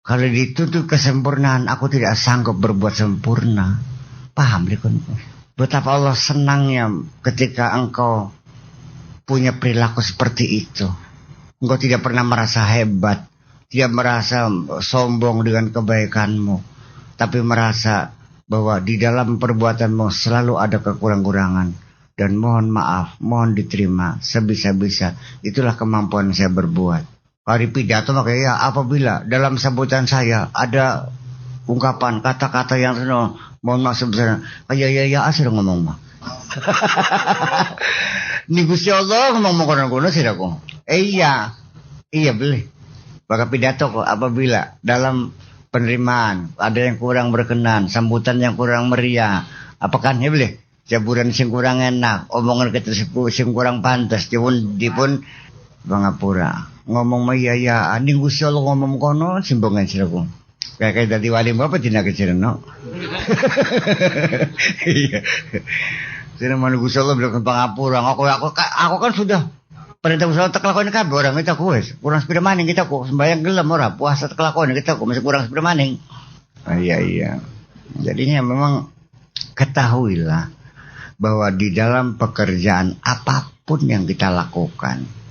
[SPEAKER 1] Kalau dituntut kesempurnaan, aku tidak sanggup berbuat sempurna. Paham, Likun? Betapa Allah senangnya ketika engkau punya perilaku seperti itu. Engkau tidak pernah merasa hebat, tidak merasa sombong dengan kebaikanmu, tapi merasa bahwa di dalam perbuatanmu selalu ada kekurangan. Dan mohon maaf, mohon diterima sebisa-bisa. Itulah kemampuan saya berbuat. Hari pidato makanya ya, apabila dalam sambutan saya ada ungkapan kata-kata yang senang, mohon maaf sebesar ya asal ngomong mah. Ni Gusti Allah ngomong kono sih aku. Iya boleh. Maka pidato kok apabila dalam penerimaan ada yang kurang berkenan, sambutan yang kurang meriah, apakah ya boleh? Jaburan sing kurang enak, omongan kita sing kurang pantas, dipun pangapura. Ngomong mah ya ning Gusti Allah ngomong kono simbongan siraku. Kayak dadi wali apa dina kecirno. Iya. Sira man Gusti Allah bilang pangapura. Aku kan sudah perintah usaha tak lakoni kabeh orang kita kuwes. Kurang sepeda maning kita kok sembayang gelem ora puasa tak lakoni kita kok masih kurang sepeda maning. Iya. Jadinya memang ketahuilah bahwa di dalam pekerjaan apapun yang kita lakukan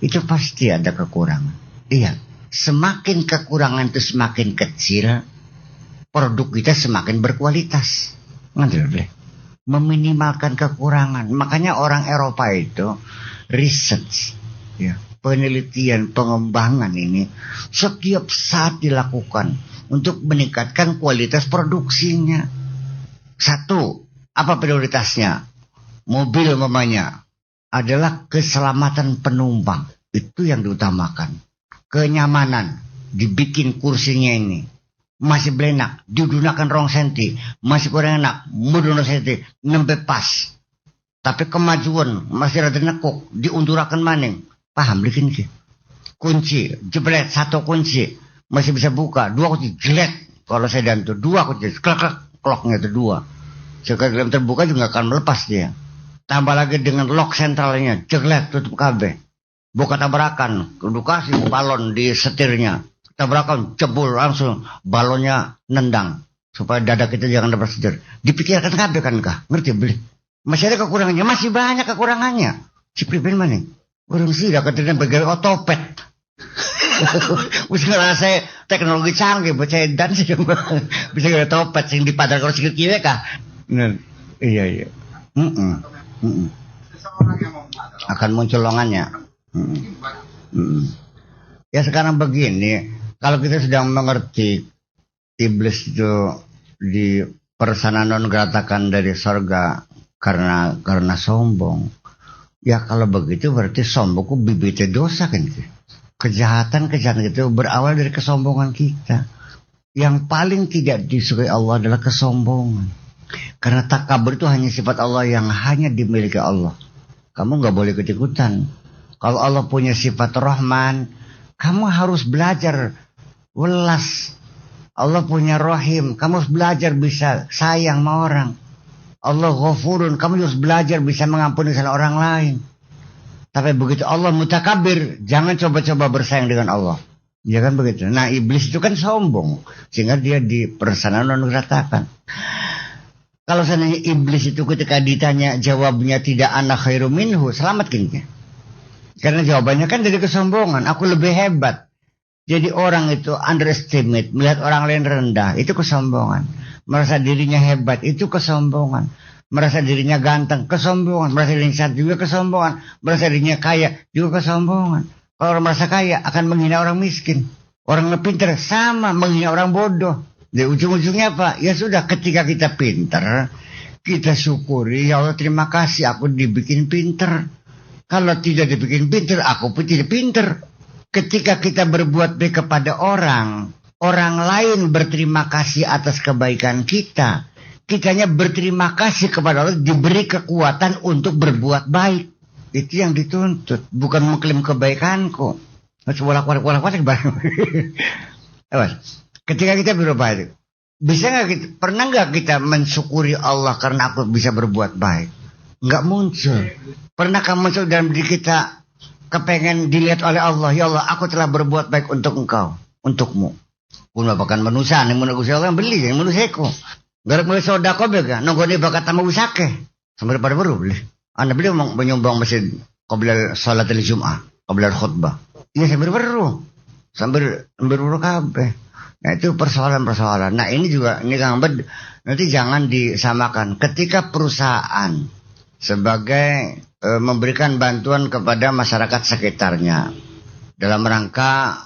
[SPEAKER 1] itu pasti ada kekurangan. Iya, semakin kekurangan itu semakin kecil, produk kita semakin berkualitas. Ngerti? Meminimalkan kekurangan. Makanya orang Eropa itu research, ya, penelitian, pengembangan ini setiap saat dilakukan untuk meningkatkan kualitas produksinya. Satu, apa prioritasnya? Mobil umpamanya adalah keselamatan penumpang. Itu yang diutamakan. Kenyamanan. Dibikin kursinya ini. Masih belenak. Didunakan rong senti. Masih kurang enak. Mudono senti. Nembe pas. Tapi kemajuan. Masih rada nekuk. Diundurakan maning. Paham bikin ke? Kunci. Jebret. Satu kunci. Masih bisa buka. Dua kunci. Jelet. Kalau sedan itu. Dua kunci. Klek. Kloknya itu dua. Sekali terbuka juga akan melepas dia. Tambah lagi dengan lock sentralnya, jeglek tutup kabeh. Buka tabrakan, kasih balon di setirnya. Tabrakan, jebul langsung balonnya nendang supaya dada kita jangan dapat setir. Dipikirkan kabeh kan kah? Ngerti beli? Masih ada kekurangannya, masih banyak kekurangannya. Si Pripin mana? Orang sih dah katanya begawe otopet. Wis ngerasa teknologi canggih baca dan sih bisa gawe otopet sing dipadar kalau sikil kiwe kah? Iya. Akan muncul longannya. Ya sekarang begini, kalau kita sedang mengerti iblis itu di persana non gratakan dari sorga karena sombong. Ya kalau begitu berarti sombongku bibitnya dosa kan? Kejahatan itu berawal dari kesombongan kita. Yang paling tidak disukai Allah adalah kesombongan. Karena takabur itu hanya sifat Allah yang hanya dimiliki Allah. Kamu gak boleh ikut-ikutan. Kalau Allah punya sifat Rahman, kamu harus belajar welas. Allah punya Rahim, kamu harus belajar bisa sayang sama orang. Allah Ghafurun, kamu harus belajar bisa mengampuni salah orang lain. Tapi begitu Allah mutakabir, jangan coba-coba bersaing dengan Allah. Ya kan begitu. Nah iblis itu kan sombong, sehingga dia dipersanakan non ratakan. Kalau seandainya iblis itu ketika ditanya jawabnya tidak ana khairu minhu, selamat kayaknya. Karena jawabannya kan dari kesombongan, aku lebih hebat. Jadi orang itu underestimate, melihat orang lain rendah, itu kesombongan. Merasa dirinya hebat, itu kesombongan. Merasa dirinya ganteng, kesombongan. Merasa dirinya sehat juga kesombongan. Merasa dirinya kaya juga kesombongan. Kalau orang merasa kaya akan menghina orang miskin. Orang pintar sama menghina orang bodoh. Jadi ujung-ujungnya apa? Ya sudah, ketika kita pintar, kita syukuri, ya Allah terima kasih aku dibikin pintar. Kalau tidak dibikin pintar, aku pun tidak pintar. Ketika kita berbuat baik kepada orang lain berterima kasih atas kebaikan kita. Kitanya berterima kasih kepada Allah, diberi kekuatan untuk berbuat baik. Itu yang dituntut, bukan mengklaim kebaikanku. Ketika kita berbuat baik, pernah nggak kita mensyukuri Allah karena aku bisa berbuat baik? Nggak muncul. Pernahkah muncul dalam diri kita kepengen dilihat oleh Allah, ya Allah aku telah berbuat baik untuk engkau, untukmu. Kun bapakan manusia, nih manusia Allah beli, yang manusiaku. Garak mulai sodako bega, nonggoni bakat tamu usake, sampai pada baru beli. Anda beli menyumbang masjid, qabla salat al-Jum'ah, qabla khutbah. Iya sambil berburu kabeh. Nah itu persoalan-persoalan. Nah ini juga, ini Kang Bed, nanti jangan disamakan. Ketika perusahaan sebagai memberikan bantuan kepada masyarakat sekitarnya dalam rangka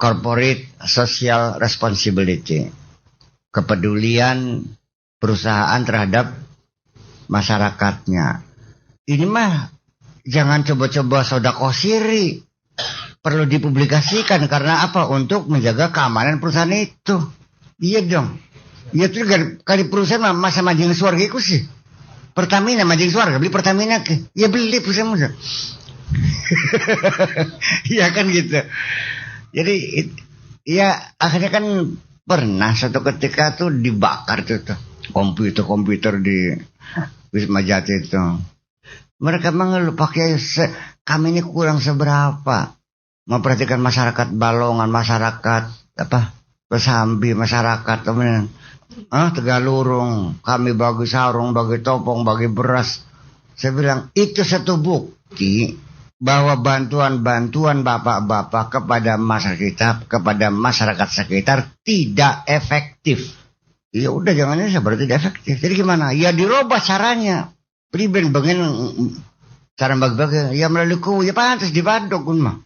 [SPEAKER 1] corporate social responsibility, kepedulian perusahaan terhadap masyarakatnya. Ini mah jangan coba-coba sedekah siri, perlu dipublikasikan karena apa? Untuk menjaga keamanan perusahaan itu. Iya dong. Iya tuh kali perusahaan mah masa majing suarga itu sih. Pertamina majing suarga beli Pertamina ke. Ya beli perusahaan muda. Iya kan gitu. Jadi ya akhirnya kan pernah satu ketika tuh dibakar tuh komputer di Wisma Jati itu. Mereka mengeluh pakai kami ini kurang seberapa memperhatikan masyarakat Balongan, masyarakat Kesambi, masyarakat Tegalurung, kami bagi sarung, bagi topong, bagi beras. Saya bilang itu satu bukti bahwa bantuan-bantuan bapak-bapak kepada masyarakat sekitar tidak efektif. Ya udah jangan ini berarti tidak efektif. Jadi gimana? Ya dirubah caranya. Priben bagian cara bagi-bagi ya melalui ku ya pantas dibadok kun mah.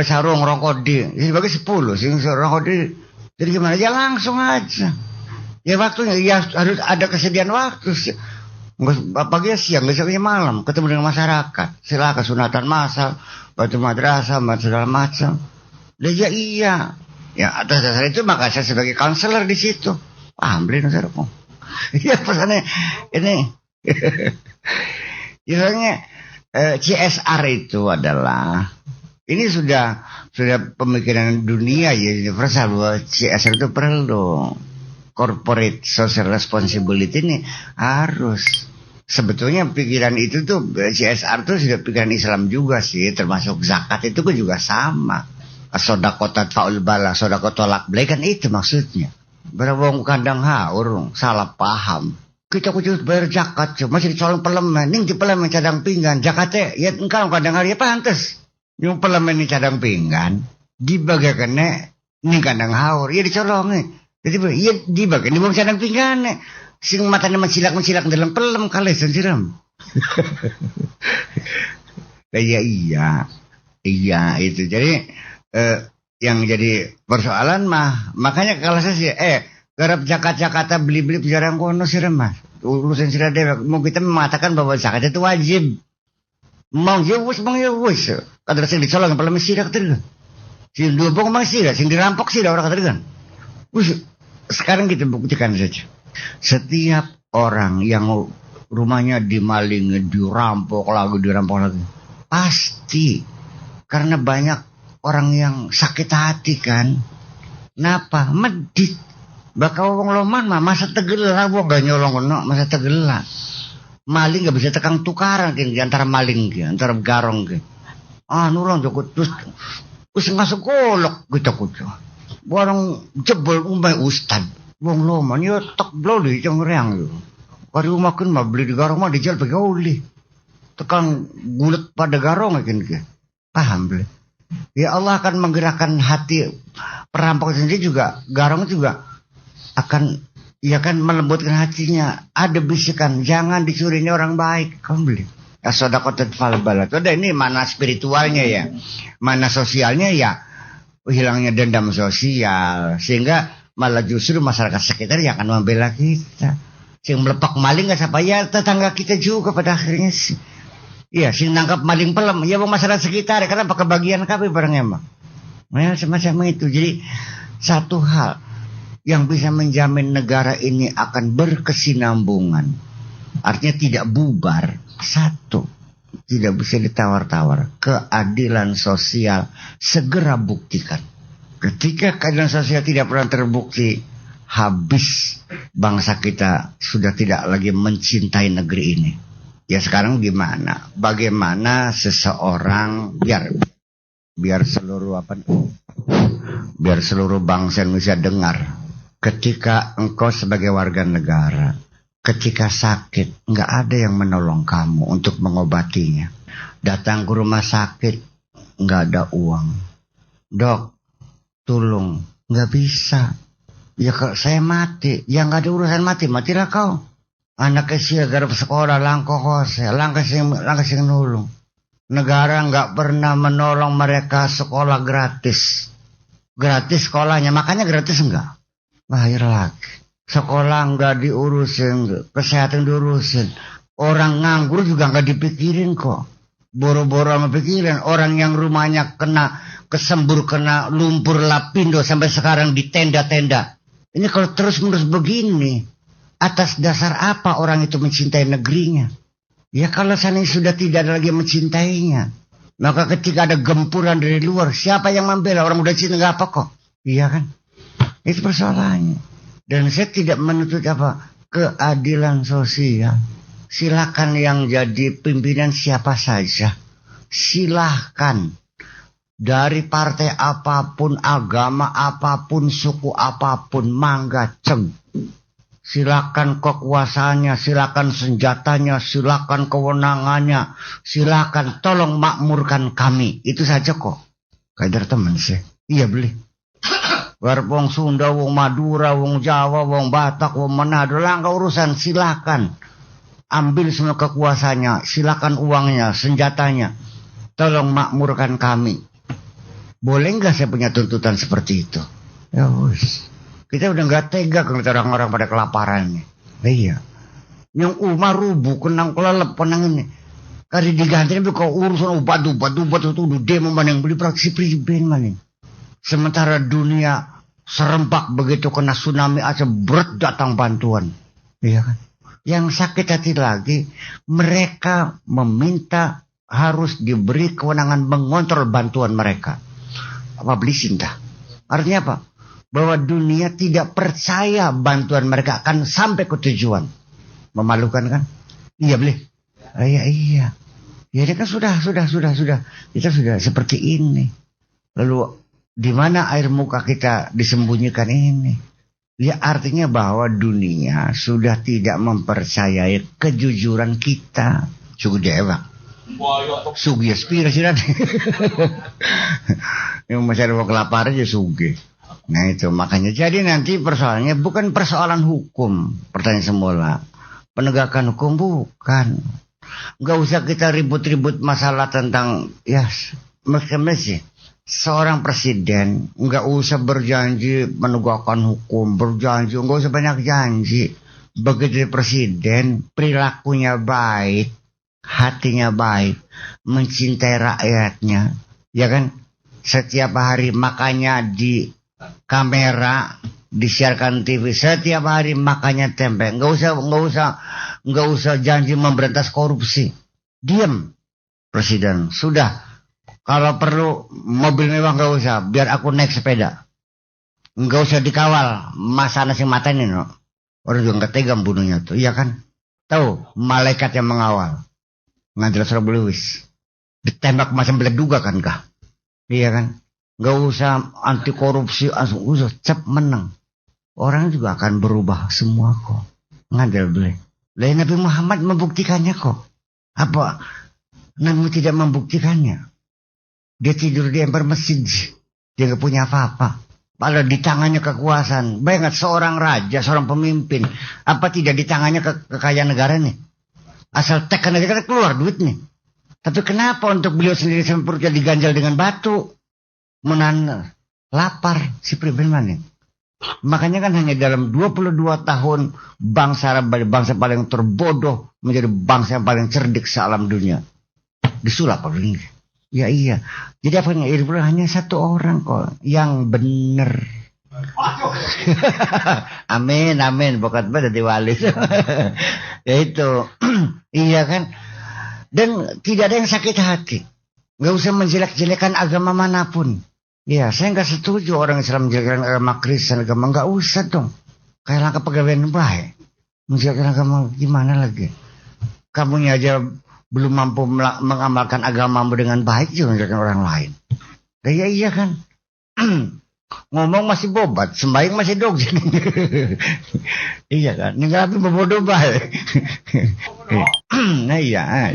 [SPEAKER 1] Sarung rokok di bagi 10 sing rokok di. Jadi gimana? Ya langsung aja. Ya waktunya ya harus ada kesediaan waktu. Pagi siang besoknya malam ketemu dengan masyarakat. Silakan sunatan massal, batu madrasah, segala macam. Ya iya. Ya atas dasar itu maka saya sebagai konselor di situ. Ambilin saudaraku. Iya pesannya ini. Misalnya CSR itu adalah ini sudah pemikiran dunia ya universal bahwa CSR itu perlu. Corporate social responsibility ini harus. Sebetulnya pikiran itu tuh CSR tuh sudah pikiran Islam juga sih, termasuk zakat itu pun juga sama. Sodakotat faul bala, sodakotolak belai kan itu maksudnya. Berawong kandang haur, salah paham. Kita kudu bayar zakat, masih dicolong pelemen, ning di pelemen cadang pinggan, zakatnya ya engkau kadang hari pantes. Yung pelemen ini cadang pinggan, dibagakan ning kandang haur, ya dicolong Jadi iya dibagian di bawah cadang pinggan sing matanya mencilak dalam pelem kali sensiram. Iya itu. Jadi yang jadi persoalan makanya kalau saya sih garap Jakarta beli jarang kono sih Mas. Urusan sira dewek mau kita mengatakan bahwa zakat itu wajib. Mau ya wis. Kadang sing dicolong pelem sira ketergan. Sing dobong mang sira, sing dirampok sira ora ketergan. Sekarang kita buktikan saja. Setiap orang yang rumahnya dimaling, dirampok lagi. Pasti. Karena banyak orang yang sakit hati kan. Kenapa? Medit. Bakal wong loman masa tegelah wong gak nyolong kena masa tegelah. Maling gak bisa tekang tukaran kan antara maling antara garong kan. Nulong joko terus masuk golok gitu. Barang jebol umay ustad. Wong loman ya tek bloli yang reang yo. Kari umakeun mah beli di garong mah dijual pagauli. Tekang gulet pada garong kan ke. Paham beli. Ya Allah akan menggerakkan hati perampok sendiri juga, garong juga akan, ya kan, melembutkan hatinya. Ada bisikan, jangan dicuri, ini orang baik, kamu beli. As-sadaqatu fal balat. Udah, ini mana spiritualnya ya, mana sosialnya ya, hilangnya dendam sosial, sehingga malah justru masyarakat sekitar yang akan membela kita. Sing melepak maling nggak siapa, ya tetangga kita juga pada akhirnya sih. Iya, sing nangkap maling pelem, ya masyarakat sekitar, karena pakai bagian kabeh barangnya mah. Nah, semacam itu. Jadi satu hal yang bisa menjamin negara ini akan berkesinambungan, artinya tidak bubar, satu, tidak bisa ditawar-tawar, keadilan sosial. Segera buktikan. Ketika keadilan sosial tidak pernah terbukti, habis bangsa kita, sudah tidak lagi mencintai negeri ini. Ya sekarang gimana? Bagaimana seseorang biar seluruh bangsa Indonesia dengar, ketika engkau sebagai warga negara, ketika sakit, nggak ada yang menolong kamu untuk mengobatinya. Datang ke rumah sakit, nggak ada uang. Dok, tolong, nggak bisa. Ya kalau saya mati, ya nggak ada urusan mati, matilah kau. Anak kecil garap sekolah langkah sing nulung. Negara nggak pernah menolong mereka sekolah gratis sekolahnya, makanya gratis enggak. Bahaya lagi. Sekolah nggak diurusin, kesehatan diurusin. Orang nganggur juga nggak dipikirin kok. Boro-boro pikirin. Orang yang rumahnya kena kesembur, kena lumpur lapindo sampai sekarang di tenda-tenda. Ini kalau terus-menerus begini, atas dasar apa orang itu mencintai negerinya? Ya kalau sana sudah tidak ada lagi mencintainya, maka ketika ada gempuran dari luar, siapa yang membela? Orang udah cinta nggak apa kok. Iya kan? Itu persoalannya. Dan saya tidak menuntut keadilan sosial. Silakan yang jadi pimpinan siapa saja. Silahkan. Dari partai apapun, agama apapun, suku apapun, mangga ceng. Silakan kekuasaannya, silakan senjatanya, silakan kewenangannya, silakan tolong makmurkan kami. Itu saja kok. Kader teman sih. Iya beli. Wong Sunda, wong Madura, wong Jawa, wong Batak, wong Manado, langkah urusan, silakan. Ambil semua kekuasaannya, silakan uangnya, senjatanya. Tolong makmurkan kami. Boleh nggak saya punya tuntutan seperti itu? Ya wis. Kita udah nggak tega kalau orang-orang pada kelaparan. Iya. Yang umar rubuh kenang kelelep penang ini. Kali diganti tapi kau urusan ubat itu udah demo mana yang beli praksi priben mana. Sementara dunia serempak begitu kena tsunami aja berat datang bantuan. Iya kan? Yang sakit hati lagi, mereka meminta harus diberi kewenangan mengontrol bantuan mereka. Apa beli cinta? Artinya apa? Bahwa dunia tidak percaya bantuan mereka akan sampai ke tujuan. Memalukan kan? Iya beli. Iya. Ya ini kan sudah. Kita sudah seperti ini. Lalu di mana air muka kita disembunyikan ini? Ya artinya bahwa dunia sudah tidak mempercayai kejujuran kita. Suku dewa. Sugi aspirasi nanti. Yang masih ada kelaparan ya sugi. Nah itu makanya. Jadi nanti persoalannya bukan persoalan hukum. Pertanyaan semula. Penegakan hukum bukan. Nggak usah kita ribut-ribut masalah tentang sih. Seorang presiden nggak usah berjanji menegakkan hukum, nggak usah banyak janji. Begitu presiden perilakunya baik, hatinya baik, mencintai rakyatnya, ya kan? Setiap hari makanya di kamera, disiarkan TV setiap hari makanya tempe. Nggak usah janji memberantas korupsi. Diam, presiden. Sudah. Kalau perlu mobil mewah nggak usah, biar aku naik sepeda. Nggak usah dikawal, masa nasi mata ini no. Orang juga nggak tega bunuhnya tuh, iya kan? Tahu malaikat yang mengawal. Ngadil Surabuluwis. Ditembak macam belak juga kan kah? Iya kan? Nggak usah anti korupsi, usah cep menang. Orang juga akan berubah semua kok. Ngadil beli. Lain Nabi Muhammad membuktikannya kok. Apa? Nabi tidak membuktikannya. Dia tidur di emper masjid. Dia nggak punya apa-apa. Padahal di tangannya kekuasaan. Bayangkan seorang raja, seorang pemimpin. Apa tidak di tangannya kekayaan negara nih? Asal tekan negara keluar duit nih. Tapi kenapa untuk beliau sendiri sampai perutnya diganjal dengan batu? Menahan lapar si pribadi. Makanya kan hanya dalam 22 tahun bangsa Arab, bangsa paling terbodoh menjadi bangsa yang paling cerdik sealam dunia. Disulap apa ini? Ya iya. Jadi apa hanya satu orang kok yang benar. Amin. Bukan jadi wali. Ya itu. Iya kan. Dan tidak ada yang sakit hati. Gak usah menjelek-jelekan agama manapun. Ya saya gak setuju orang Islam menjelekkan agama Kristen. Agama gak usah dong. Kayak langkah pegawaian baik. Menjelekkan agama gimana lagi. Kamunya aja belum mampu mengamalkan agamamu dengan baik juga menjelekkan orang lain. Ya iya kan. Ngomong masih bobat, sembahyang masih dog. Iya kan, ninggal tapi bodoh baik. Nah iya,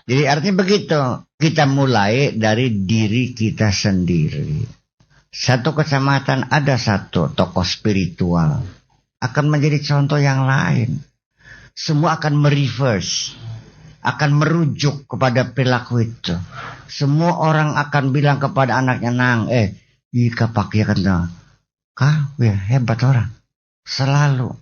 [SPEAKER 1] jadi artinya begitu. Kita mulai dari diri kita sendiri. Satu kecamatan ada satu tokoh spiritual akan menjadi contoh yang lain. Semua akan mereverse, akan merujuk kepada perilaku itu. Semua orang akan bilang kepada anaknya, nang, jika pakai kata, ya hebat orang. Selalu,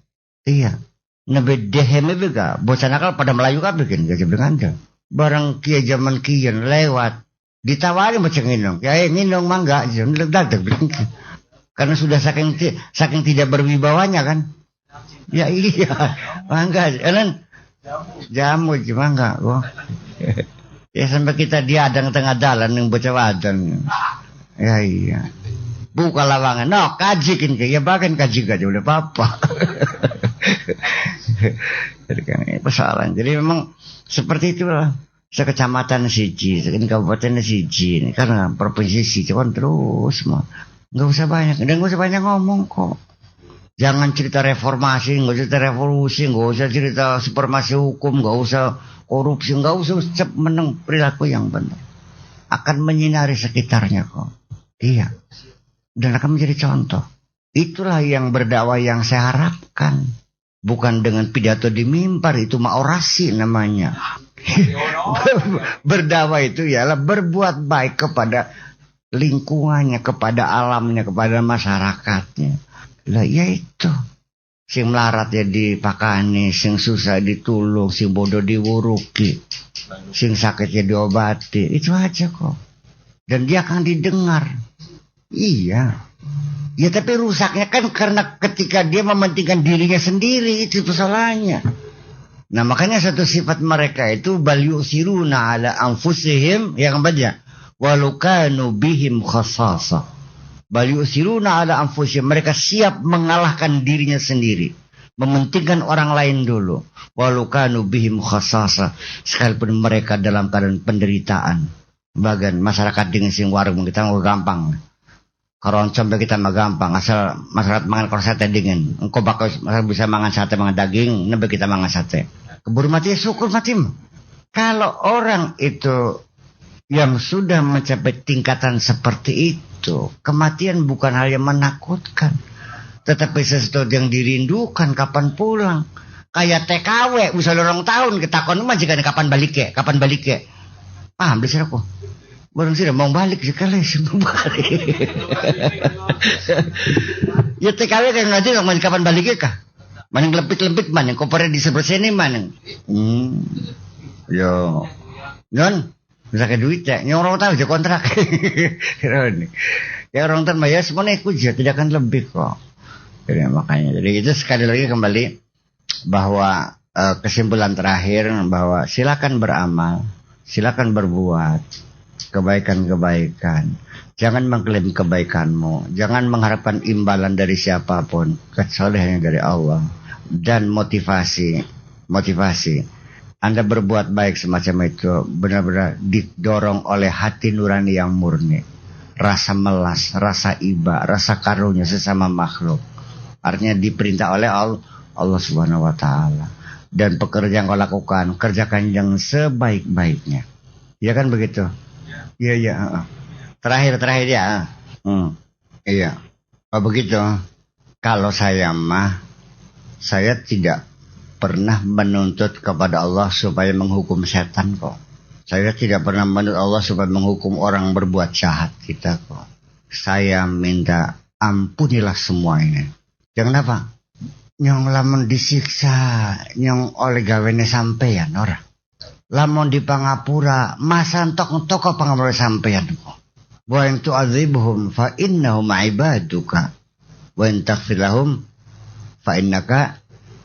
[SPEAKER 1] iya. Nabi deheme juga, bocah nakal pada Melayu kan bikin gajah belanja. Barang kia zaman kian lewat, ditawari macam nginong, ya nginong mangga, dadak bikin. Karena sudah saking tidak berwibawanya kan. Ya iya, mangga, kan jamu mangga. Ya sampai kita diadang tengah jalan yang bocah wadan. Ya iya. Buka lawangan. No, kajikin ya bahkan kaji aja udah apa-apa. Jadi kan persoalan. Jadi memang seperti itulah. Sekecamatan siji, kabupaten siji, karena provinsi siji kan terus semua. Nggak usah banyak, dan nggak usah banyak ngomong kok. Jangan cerita reformasi, nggak usah cerita revolusi, nggak usah cerita supremasi hukum, nggak usah korupsi, nggak usah menang perilaku yang benar. Akan menyinari sekitarnya kok. Iya. Dan akan menjadi contoh. Itulah yang berdakwah yang saya harapkan. Bukan dengan pidato di mimbar, itu mah orasi namanya. Berdakwah itu ialah berbuat baik kepada lingkungannya, kepada alamnya, kepada masyarakatnya. Lah ya itu. Sing melarat ya dipakani, sing susah ditulung, sing bodoh diwuruki, sing sakit ya diobati. Itu aja kok. Dan dia akan didengar. Iya. Ya tapi rusaknya kan karena ketika dia mementingkan dirinya sendiri, itu persoalannya. Nah makanya satu sifat mereka itu bal yusiruna ala anfusihim yang baca walau kanu bihim khassasa. Bal yusiruna ala anfusihim, mereka siap mengalahkan dirinya sendiri, mementingkan orang lain dulu. Walau kanu bihim khassasa, sekalipun mereka dalam keadaan penderitaan. Bagian masyarakat dengan sing warung kita mau gampang. Karoncom kita mah gampang, asal masyarakat mangan kalau sate dingin. Engkau bakal bisa mangan sate, mangan daging, nabi kita mangan sate. Keburu mati syukur mati. Kalau orang itu yang sudah mencapai tingkatan seperti itu, kematian bukan hal yang menakutkan, tetapi sesuatu yang dirindukan. Kapan pulang? Kayak TKW, misalnya 2 tahun kita kon majikan kapan balik ya? Paham bisa aku? Barang sih mau balik sekali mau balik. Ya TKW kayak ngaji nggak kapan baliknya kah? Mana lempit mana? Kopernya di sebelah sini mana? Yo, non, bisa ke duit ya. Yang orang tahu aja kontrak. Ya orang tahu ya semuanya ikut ya, tidak akan lebih kok. Jadi makanya, jadi itu sekali lagi kembali bahwa kesimpulan terakhir bahwa silakan beramal, silakan berbuat kebaikan-kebaikan. Jangan mengklaim kebaikanmu. Jangan mengharapkan imbalan dari siapapun, kecuali hanya dari Allah. Dan motivasi. Anda berbuat baik semacam itu benar-benar didorong oleh hati nurani yang murni. Rasa melas, rasa iba, rasa karunia sesama makhluk. Artinya diperintah oleh Allah Subhanahu wa taala. dan pekerjaan kau lakukan, kerjakan yang sebaik-baiknya. Ya kan begitu? Iya, iya. Terakhir ya. Iya. Oh begitu. Kalau saya mah, saya tidak pernah menuntut kepada Allah supaya menghukum setan kok. Saya tidak pernah menuntut Allah supaya menghukum orang berbuat jahat kita kok. Saya minta ampunilah semua ini. Jangan apa? Nyong lamun disiksa, nyong oleh gawene sampeyan ora. Lamun di pangapura, masa entok-entok kok pangapura sampeyan kok. Wa in tu'adzibuhum fa innahum ibaduka. Wa in taghfir lahum fa innaka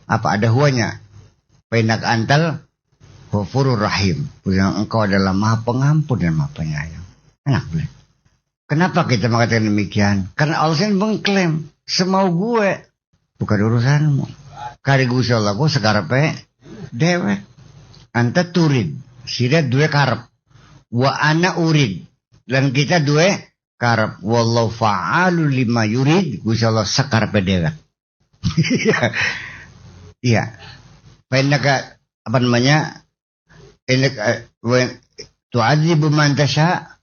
[SPEAKER 1] apa ada huanya? Fa innaka antal ghafurur rahim. Yang engkau adalah Maha Pengampun dan Maha Penyayang. Enak boleh. Kenapa kita mengatakan demikian? Karena Allah sendiri mengklaim semau gue, bukan urusanmu. Kari Gusti Allah ku sekarepe dewek. Anta turid, sira duwe karep. Wa ana urid, dan kita duwe karep. Wallahu fa'alu lima yurid, Gusti Allah sekarepe dewek. Iya. Penaka apa namanya? Innaka tu'adzibu man tasha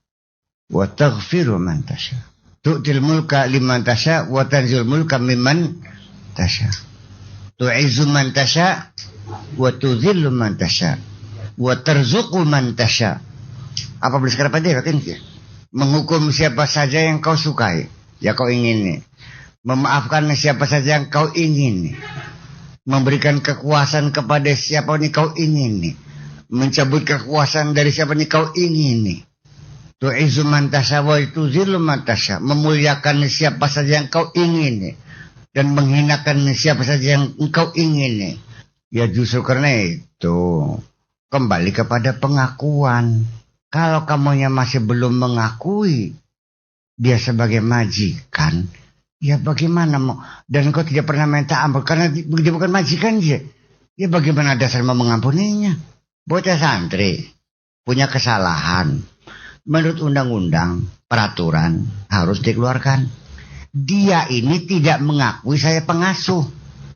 [SPEAKER 1] wa taghfiru man tasha. Tu'til mulka liman tasha wa tanzil mulka mimman tasha. Tu'izzu man tasha wa tudhillu man tasha wa tarzuqu man tasha. Apa boleh sekarang pada kan? Menghukum siapa saja yang kau sukai, ya kau ingini. Memaafkan siapa saja yang kau ingini. Memberikan kekuasaan kepada siapa yang kau ingini. Mencabut kekuasaan dari siapa yang kau ingini. Tu'izzu man tasha wa tudhillu man tasha. Memuliakan siapa saja yang kau ingini dan menghinakan siapa saja yang engkau ingini. Ya justru karena itu kembali kepada pengakuan. Kalau kamunya masih belum mengakui dia sebagai majikan, ya bagaimana mau? Dan kau tidak pernah minta ampun karena dia bukan majikan dia. Ya bagaimana dasar mau mengampuninya? Bocah santri punya kesalahan. Menurut undang-undang, peraturan harus dikeluarkan. Dia ini tidak mengakui saya pengasuh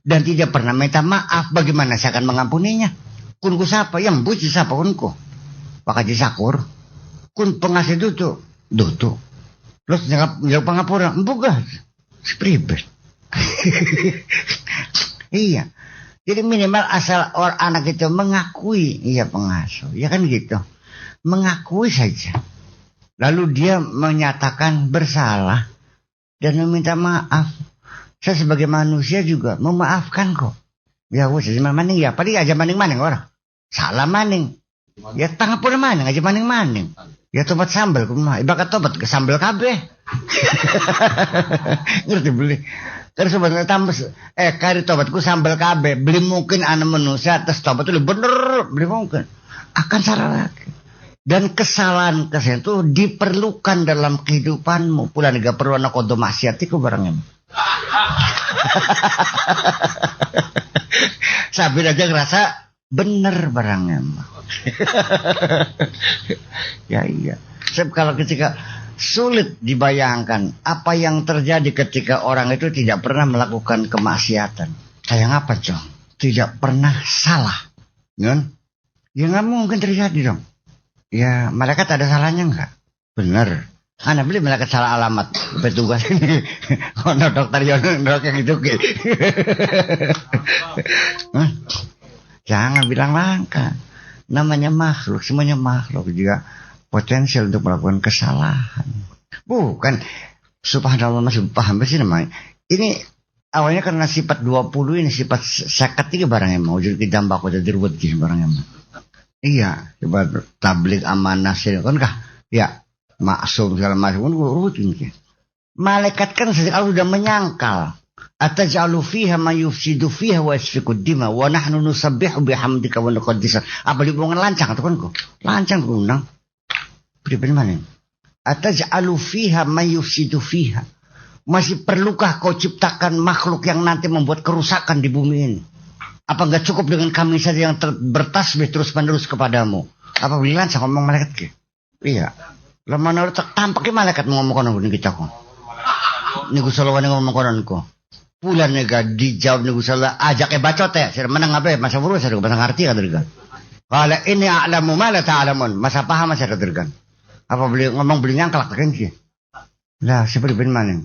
[SPEAKER 1] dan tidak pernah minta maaf. Bagaimana saya akan mengampuninya? Kun ku siapa? Yang buci siapa kunku? Pak Haji Sakur. Kun pengasuh dutu. Terus jawab pangapura. Bukan. Sepribet. Iya. Jadi minimal asal orang anak itu mengakui iya pengasuh. Ya kan gitu. Mengakui saja. Lalu dia menyatakan bersalah dan meminta maaf. Saya sebagai manusia juga memaafkan kok. Ya wes maning ya, paling aja maning-maning orang. Salah maning. Ya tangap pun maning aja maning-maning. Ya tobat sambal kumah, ibarat tobat ke sambal kabeh. Ngerti beli. Terus sebenarnya tambah kari tobatku sambal kabeh, beli mungkin ana manusia tes tobat itu bener, beli mungkin. Akan salah lagi. Dan kesalahan itu diperlukan dalam kehidupanmu. Pula nggak perlu anak kodo maksiatiku barangnya. Sabir aja ngerasa bener barangnya. Ya iya. Sebab kalau ketika sulit dibayangkan apa yang terjadi ketika orang itu tidak pernah melakukan kemaksiatan. Kayak apa Jong? Tidak pernah salah. Kan? Ya nggak mungkin terjadi dong. Ya malaikat ada salahnya nggak? Bener. Ana beli malaikat salah alamat petugas ini. Ono dokter Yono kayak gitu. Jangan bilang langka. Namanya makhluk, semuanya makhluk juga potensial untuk melakukan kesalahan. Bukan subhanallah masih paham sih namanya. Ini awalnya karena sifat 20 ini sifat 53 barangnya mau jadi ditambah kok jadi ruwet barangnya. Iya, coba tabligh amanah sih kan kah? Ya, maksum segala macam kan rutin kan. Malaikat kan sejak awal sudah menyangkal. Atajalu fiha ma yufsidu fiha wa yasfiku dima wa nahnu nusabbihu bihamdika wa nuqaddis. Apa dibongan lancang atau kan kok? Lancang undang. Beri mana? Atajalu fiha ma yufsidu fiha. Masih perlukah kau ciptakan makhluk yang nanti membuat kerusakan di bumi ini? Apa enggak cukup dengan kami saja yang bertasbih terus-menerus kepadamu? Apa bilang saya ngomong malaikat ke? Iya. Lama menurut tampaknya malaikat ngomong konon kita kok. Ini gue selalu ngomong konon kok. Pulan nih dijawab nih Gusti Allah ajak bacot ya. Saya menang apa ya? Masa urus saya masa ngerti kan dergan. Kalau ini a'lamu ma la ta'lamun. Masa paham saya dergan. Apa beli ngomong beli nyangklak kan sih? Lah seperti mana?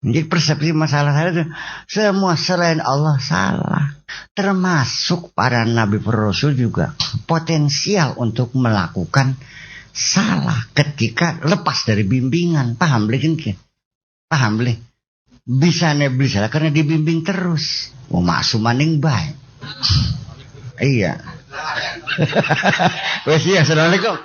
[SPEAKER 1] Jadi persepsi masalah saya itu semua selain Allah salah. Termasuk para nabi rasul juga potensial untuk melakukan salah ketika lepas dari bimbingan. Paham beli kan? Paham beli? Bisa nebli salah karena dibimbing terus. Oh maksud maning baik. Iya. Wes iya, assalamualaikum.